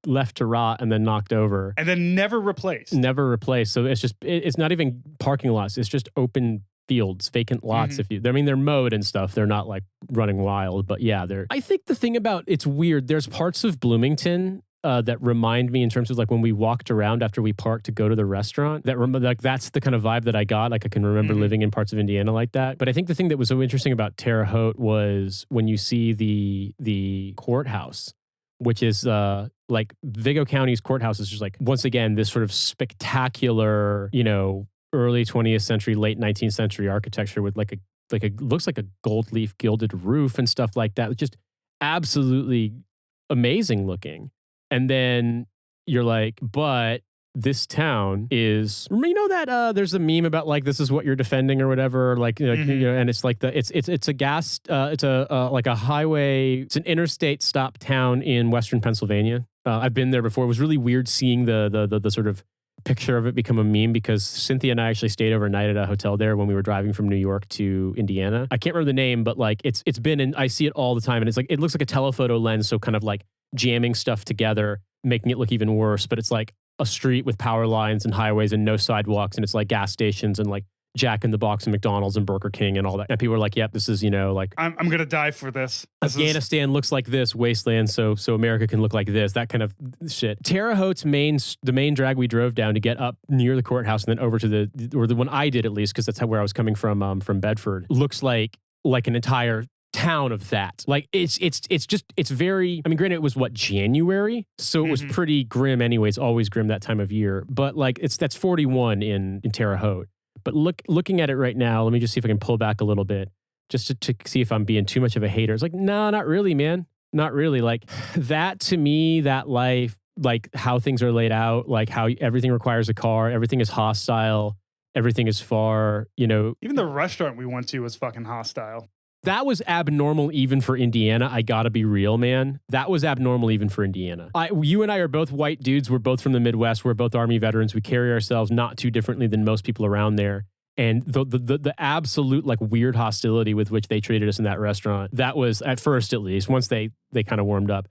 left to rot and then knocked over. And then never replaced. Never replaced. So it's not even parking lots. It's just open fields, vacant lots. Mm-hmm. I mean, they're mowed and stuff. They're not like running wild, but yeah, I think the thing about, it's weird. There's parts of Bloomington that remind me in terms of like when we walked around after we parked to go to the restaurant, like that's the kind of vibe that I got. Like I can remember living in parts of Indiana like that. But I think the thing that was so interesting about Terre Haute was when you see the courthouse, which is like Vigo County's courthouse is just like, once again, this sort of spectacular, you know, early 20th century, late 19th century architecture with like a looks like a gold leaf gilded roof and stuff like that. Just absolutely amazing looking. And then you're like, but this town is, you know, that there's a meme about like, this is what you're defending or whatever, like, you know, and it's like it's a gas, it's a like a highway, it's an interstate stop town in Western Pennsylvania. I've been there before. It was really weird seeing the sort of picture of it become a meme because Cynthia and I actually stayed overnight at a hotel there when we were driving from New York to Indiana. I can't remember the name, but like it's been, and I see it all the time, and it's like, it looks like a telephoto lens, so kind of like jamming stuff together, making it look even worse. But it's like a street with power lines and highways and no sidewalks, and it's like gas stations and like Jack in the Box and McDonald's and Burger King and all that. And people are like, yep, this is, you know, like I'm gonna die for this. Afghanistan looks like this wasteland, so America can look like this, that kind of shit. Terre Haute's the main drag we drove down to get up near the courthouse and then over to the one I did, at least, because that's where I was coming from Bedford, looks like an entire town of that. Like it's very, I mean, granted, it was January, so it was pretty grim anyways, always grim that time of year, but like that's 41 in Terre Haute. But looking at it right now, let me just see if I can pull back a little bit just to see if I'm being too much of a hater. It's like, no, not really, man. Not really. Like that, to me, that life, like how things are laid out, like how everything requires a car, everything is hostile, everything is far, you know. Even the restaurant we went to was fucking hostile. That was abnormal even for Indiana. I gotta be real, man. That was abnormal even for Indiana. You and I are both white dudes. We're both from the Midwest. We're both Army veterans. We carry ourselves not too differently than most people around there. And the absolute like weird hostility with which they treated us in that restaurant, that was, at first at least, once they kind of warmed up.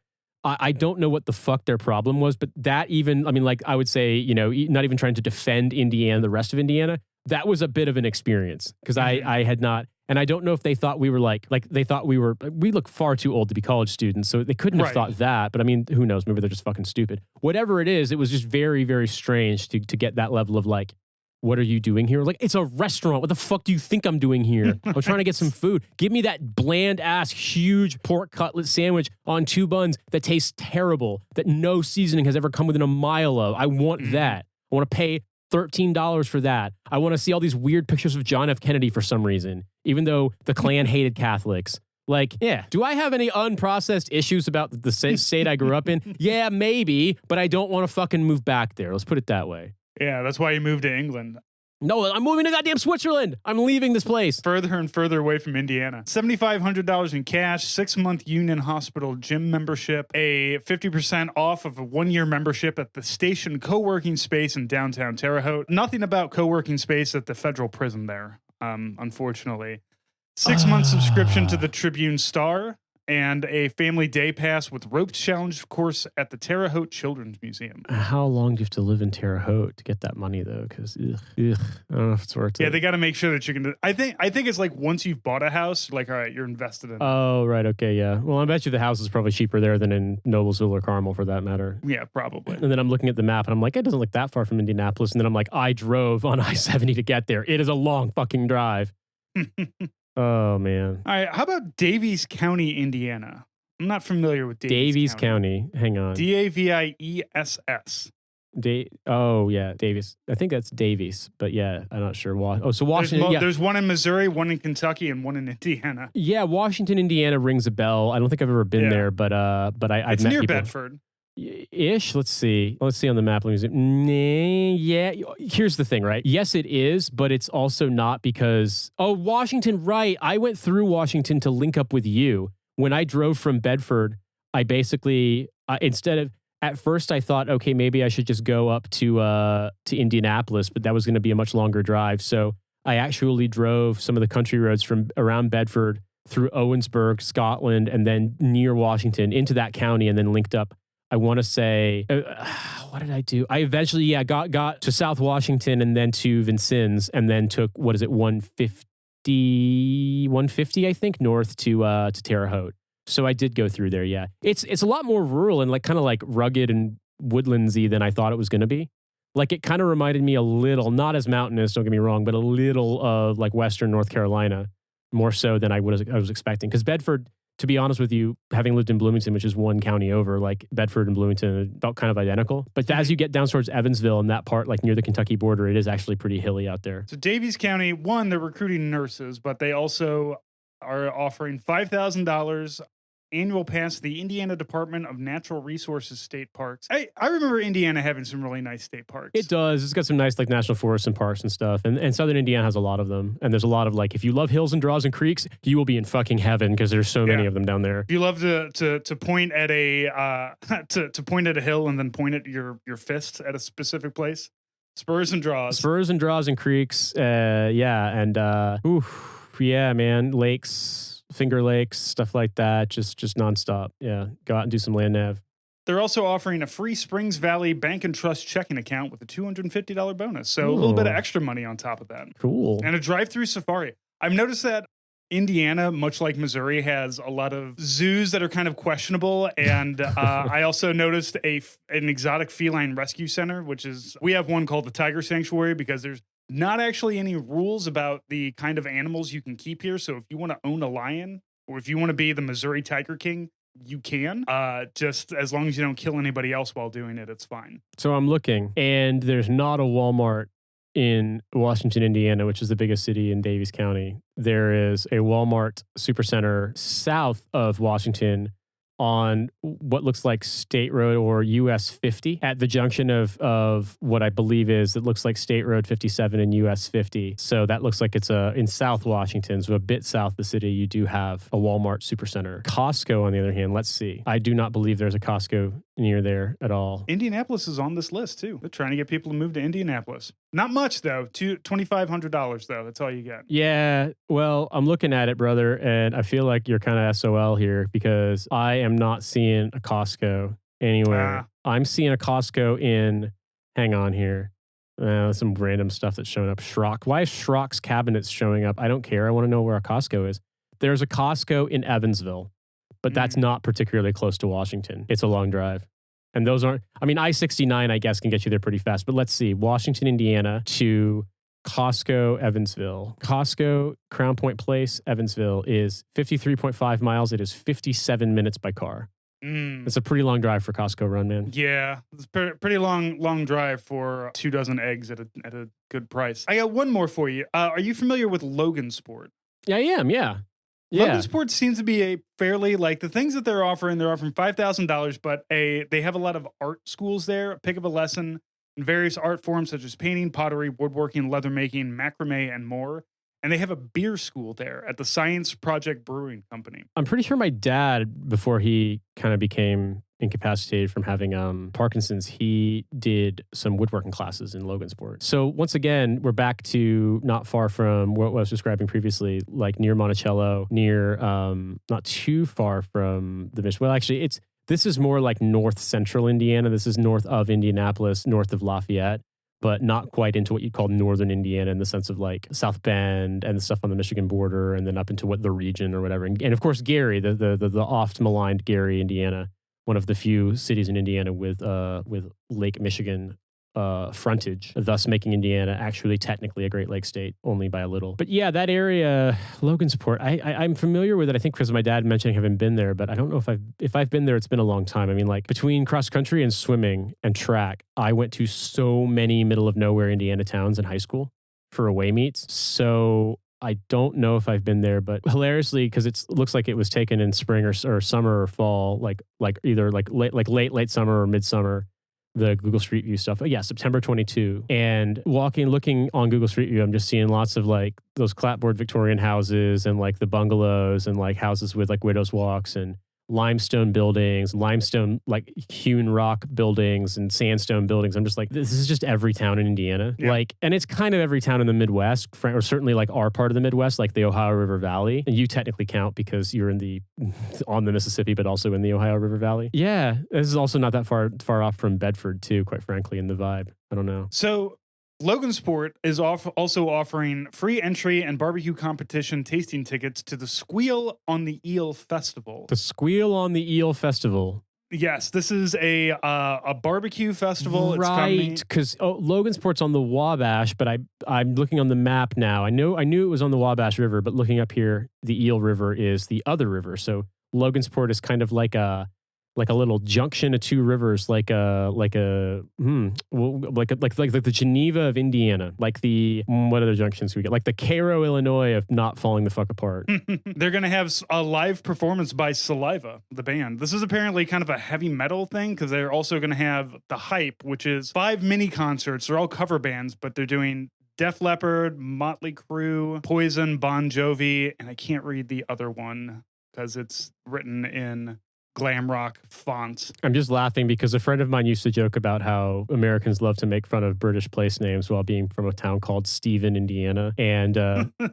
I don't know what the fuck their problem was, but that even, I mean, like I would say, you know, not even trying to defend Indiana, the rest of Indiana, that was a bit of an experience because I had not, and I don't know if they thought we were like they thought we look far too old to be college students, so they couldn't have thought that. But I mean, who knows? Maybe they're just fucking stupid. Whatever it is, it was just very, very strange to get that level of like, what are you doing here? Like, it's a restaurant. What the fuck do you think I'm doing here? I'm trying to get some food. Give me that bland ass, huge pork cutlet sandwich on 2 buns that tastes terrible, that no seasoning has ever come within a mile of. I want that. I want to pay $13 for that. I want to see all these weird pictures of John F. Kennedy for some reason, even though the Klan hated Catholics. Like, yeah, do I have any unprocessed issues about the state I grew up in? Yeah, maybe, but I don't want to fucking move back there. Let's put it that way. Yeah, that's why you moved to England. No, I'm moving to goddamn Switzerland. I'm leaving this place. Further and further away from Indiana. $7,500 in cash, 6-month Union Hospital gym membership, a 50% off of a 1-year membership at the Station co-working space in downtown Terre Haute. Nothing about co-working space at the federal prison there, unfortunately. 6-month subscription to the Tribune Star, and a family day pass with rope challenge course at the Terre Haute Children's Museum. How long do you have to live in Terre Haute to get that money, though? Because I don't know if it's worth it. Yeah, they got to make sure that you can. I think it's like once you've bought a house, like, all right, you're invested in it. Oh, right. Okay, yeah. Well, I bet you the house is probably cheaper there than in Noblesville or Carmel, for that matter. Yeah, probably. And then I'm looking at the map, and I'm like, it doesn't look that far from Indianapolis. And then I'm like, I drove on I-70 to get there. It is a long fucking drive. Oh, man. All right, how about Daviess County, Indiana? I'm not familiar with Daviess County. Hang on. Daviess. Oh, yeah, Daviess. I think that's Daviess, but yeah, I'm not sure. So Washington. There's one in Missouri, one in Kentucky, and one in Indiana. Yeah, Washington, Indiana rings a bell. I don't think I've ever been there, but I've it's met near people. Bedford. Ish. Let's see on the map. Let me see. Yeah. Here's the thing, right? Yes, it is, but it's also not because, Washington, right. I went through Washington to link up with you. When I drove from Bedford, I basically, at first I thought, okay, maybe I should just go up to Indianapolis, but that was going to be a much longer drive. So I actually drove some of the country roads from around Bedford through Owensburg, Scotland, and then near Washington into that county, and then linked up. I want to say, what did I do? I eventually, got to South Washington and then to Vincennes, and then took, 150, I think, north to Terre Haute. So I did go through there, yeah. It's a lot more rural and like kind of like rugged and woodlandsy than I thought it was going to be. Like, it kind of reminded me a little, not as mountainous, don't get me wrong, but a little of like Western North Carolina, more so than I was expecting. Because Bedford, to be honest with you, having lived in Bloomington, which is one county over, like Bedford and Bloomington felt kind of identical. But as you get down towards Evansville and that part, like near the Kentucky border, it is actually pretty hilly out there. So Daviess County, one, they're recruiting nurses, but they also are offering $5,000 annual pass to the Indiana Department of Natural Resources State Parks. I remember Indiana having some really nice state parks. It does. It's got some nice like national forests and parks and stuff. And Southern Indiana has a lot of them. And there's a lot of like, if you love hills and draws and creeks, you will be in fucking heaven because there's so many of them down there. If you love to point at a to point at a hill and then point at your fist at a specific place. Spurs and draws and creeks. Yeah, man, lakes. Finger Lakes, stuff like that, just nonstop. Yeah, go out and do some land nav. They're also offering a free Springs Valley Bank and Trust checking account with a $250 bonus. So a little bit of extra money on top of that. Cool. And a drive-through safari. I've noticed that Indiana, much like Missouri, has a lot of zoos that are kind of questionable. And I also noticed an exotic feline rescue center, we have one called the Tiger Sanctuary because there's not actually any rules about the kind of animals you can keep here. So if you want to own a lion or if you want to be the Missouri Tiger King, you can. Just as long as you don't kill anybody else while doing it, it's fine. So I'm looking, and there's not a Walmart in Washington, Indiana, which is the biggest city in Daviess County. There is a Walmart Supercenter south of Washington on what looks like State Road or US 50 at the junction of what I believe it looks like State Road 57 and US 50. So that looks like it's in South Washington. So a bit south of the city, you do have a Walmart Supercenter. Costco, on the other hand, let's see. I do not believe there's a Costco near there at all. Indianapolis is on this list too. They're trying to get people to move to Indianapolis. Not much though. $2,500 though. That's all you get. Yeah, well, I'm looking at it, brother, and I feel like you're kind of SOL here because I am not seeing a Costco anywhere. I'm seeing a Costco in, hang on here, some random stuff that's showing up. Schrock. Why is Schrock's cabinets showing up? I don't care. I want to know where a Costco is. There's a Costco in Evansville, but that's not particularly close to Washington. It's a long drive. And those aren't, I mean, I-69, I guess, can get you there pretty fast. But let's see, Washington, Indiana to Costco, Evansville. Costco, Crown Point Place, Evansville is 53.5 miles. It is 57 minutes by car. It's a pretty long drive for Costco run, man. Yeah, it's a pretty long drive for 24 eggs at a good price. I got one more for you. Are you familiar with Logansport? Yeah, I am, yeah. Logansport seems to be a fairly, like, the things that they're offering $5,000, but they have a lot of art schools there, pick up a lesson in various art forms such as painting, pottery, woodworking, leather making, macrame, and more. And they have a beer school there at the Science Project Brewing Company. I'm pretty sure my dad, before he kind of became incapacitated from having Parkinson's, he did some woodworking classes in Logansport. So once again, we're back to not far from what I was describing previously, like near Monticello, near not too far from the mission. Well, actually, this is more like north central Indiana. This is north of Indianapolis, north of Lafayette, but not quite into what you'd call northern Indiana in the sense of like South Bend and the stuff on the Michigan border, and then up into what the region or whatever. And of course, Gary, the oft maligned Gary, Indiana, one of the few cities in Indiana with Lake Michigan frontage, thus making Indiana actually technically a Great Lakes state, only by a little. But yeah, that area, Logansport, I'm familiar with it. I think because my dad mentioned having been there, but I don't know if I've been there. It's been a long time. I mean, like between cross country and swimming and track, I went to so many middle of nowhere Indiana towns in high school for away meets. So I don't know if I've been there, but hilariously, because it looks like it was taken in spring or summer or fall, like either like late summer or midsummer, the Google Street View stuff. Yeah, September 22. And looking on Google Street View, I'm just seeing lots of like those clapboard Victorian houses and like the bungalows and like houses with like widow's walks and limestone buildings, limestone like hewn rock buildings and sandstone buildings. I'm just like, this is just every town in Indiana. Yeah. Like, and it's kind of every town in the Midwest, or certainly like our part of the Midwest, like the Ohio River Valley. And you technically count because you're on the Mississippi, but also in the Ohio River Valley. Yeah, this is also not that far off from Bedford too, quite frankly, in the vibe. I don't know. So Logansport is also offering free entry and barbecue competition tasting tickets to the Squeal on the Eel Festival. The Squeal on the Eel Festival. Yes, this is a barbecue festival. Right, because Logansport's on the Wabash, but I'm looking on the map now. I knew it was on the Wabash River, but looking up here, the Eel River is the other river. So Logansport is kind of like a little junction of two rivers, like the Geneva of Indiana, like the what other junctions we get, like the Cairo, Illinois of not falling the fuck apart. They're gonna have a live performance by Saliva, the band. This is apparently kind of a heavy metal thing because they're also gonna have the Hype, which is 5 mini concerts. They're all cover bands, but they're doing Def Leppard, Motley Crue, Poison, Bon Jovi, and I can't read the other one because it's written in glam rock fonts. I'm just laughing because a friend of mine used to joke about how Americans love to make fun of British place names while being from a town called Stephen, Indiana. And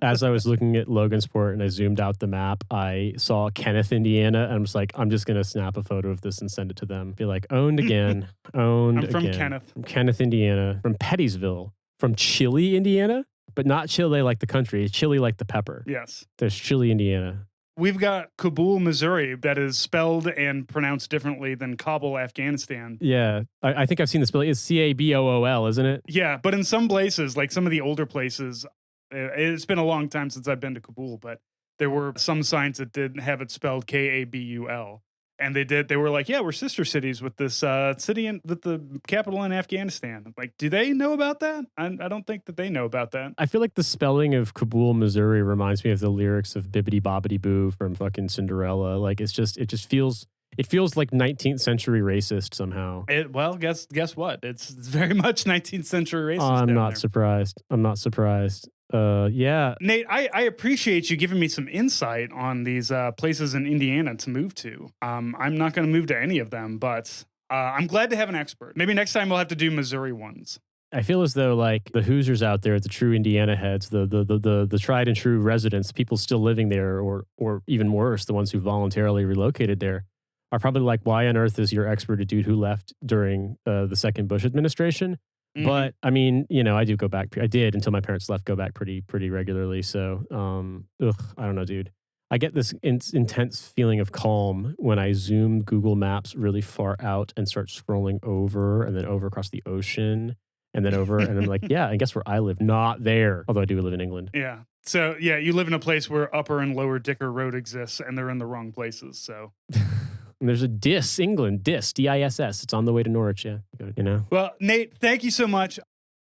as I was looking at Logansport and I zoomed out the map, I saw Kenneth, Indiana. And I was like, I'm just going to snap a photo of this and send it to them. Be like, owned again. I'm from Kenneth. From Kenneth, Indiana. From Pettysville. From Chile, Indiana. But not Chile like the country. Chile like the pepper. Yes. There's Chile, Indiana. We've got Kabul, Missouri, that is spelled and pronounced differently than Kabul, Afghanistan. Yeah, I think I've seen the spelling. It's Cabool, isn't it? Yeah, but in some places, like some of the older places, it's been a long time since I've been to Kabul, but there were some signs that did have it spelled Kabul. And they were like, yeah, we're sister cities with this city with the capital in Afghanistan. Like, do they know about that? I don't think that they know about that. I feel like the spelling of Kabul, Missouri reminds me of the lyrics of Bibbidi Bobbidi Boo from fucking Cinderella. Like, it just feels like 19th century racist somehow. Well, guess what? It's very much 19th century racist. I'm not surprised. Yeah. Nate, I appreciate you giving me some insight on these places in Indiana to move to. I'm not going to move to any of them, but I'm glad to have an expert. Maybe next time we'll have to do Missouri ones. I feel as though like the Hoosiers out there, the true Indiana heads, the tried and true residents, people still living there, or even worse, the ones who voluntarily relocated there, are probably like, why on earth is your expert a dude who left during the second Bush administration? Mm-hmm. But I mean, I do go back. I did until my parents left. Go back pretty regularly. So, I don't know, dude. I get this intense feeling of calm when I zoom Google Maps really far out and start scrolling over and then over across the ocean. And then over, and I'm like, yeah, I guess where I live, not there. Although I do live in England. Yeah. So, yeah, you live in a place where Upper and Lower Dicker Road exists, and they're in the wrong places, so. And there's a DIS, England, DIS, D-I-S-S. It's on the way to Norwich, yeah. Well, Nate, thank you so much.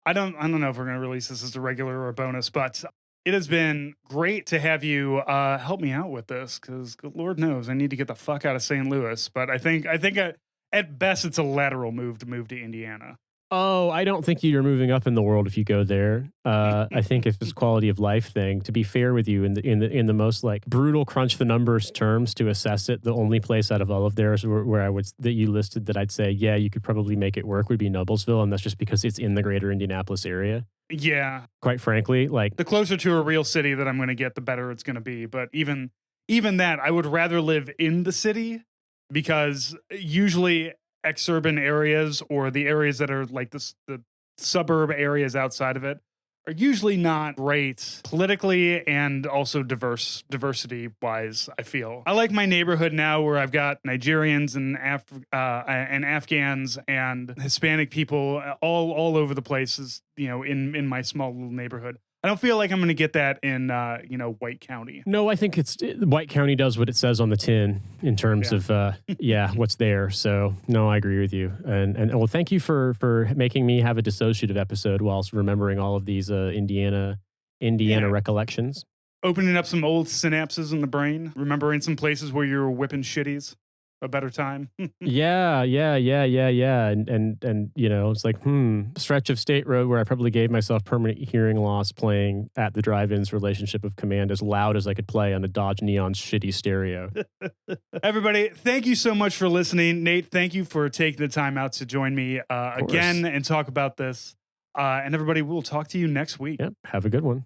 I don't know if we're going to release this as a regular or a bonus, but it has been great to have you help me out with this, because Lord knows I need to get the fuck out of St. Louis. But I think at best it's a lateral move to Indiana. Oh, I don't think you're moving up in the world if you go there. I think it's this quality of life thing. To be fair with you, in the most like brutal crunch the numbers terms to assess it, the only place out of all of theirs where I would that you listed that I'd say, yeah, you could probably make it work would be Noblesville, and that's just because it's in the greater Indianapolis area. Yeah. Quite frankly, like the closer to a real city that I'm going to get, the better it's going to be. But even that, I would rather live in the city, because usually exurban areas or the areas that are like the suburb areas outside of it are usually not great politically and also diversity wise. I feel I like my neighborhood now, where I've got Nigerians and Afghans and Hispanic people all over the places, in my small little neighborhood. I don't feel like I'm going to get that in, White County. No, I think White County does what it says on the tin in terms of, what's there. So, no, I agree with you. And well, thank you for making me have a dissociative episode whilst remembering all of these Indiana recollections. Opening up some old synapses in the brain, remembering some places where you were whipping shitties. A better time. Yeah. And it's like, stretch of state road where I probably gave myself permanent hearing loss playing at the drive-in's Relationship of Command as loud as I could play on a Dodge Neon's shitty stereo. Everybody, thank you so much for listening. Nate, thank you for taking the time out to join me again and talk about this. And everybody, we'll talk to you next week. Yep. Have a good one.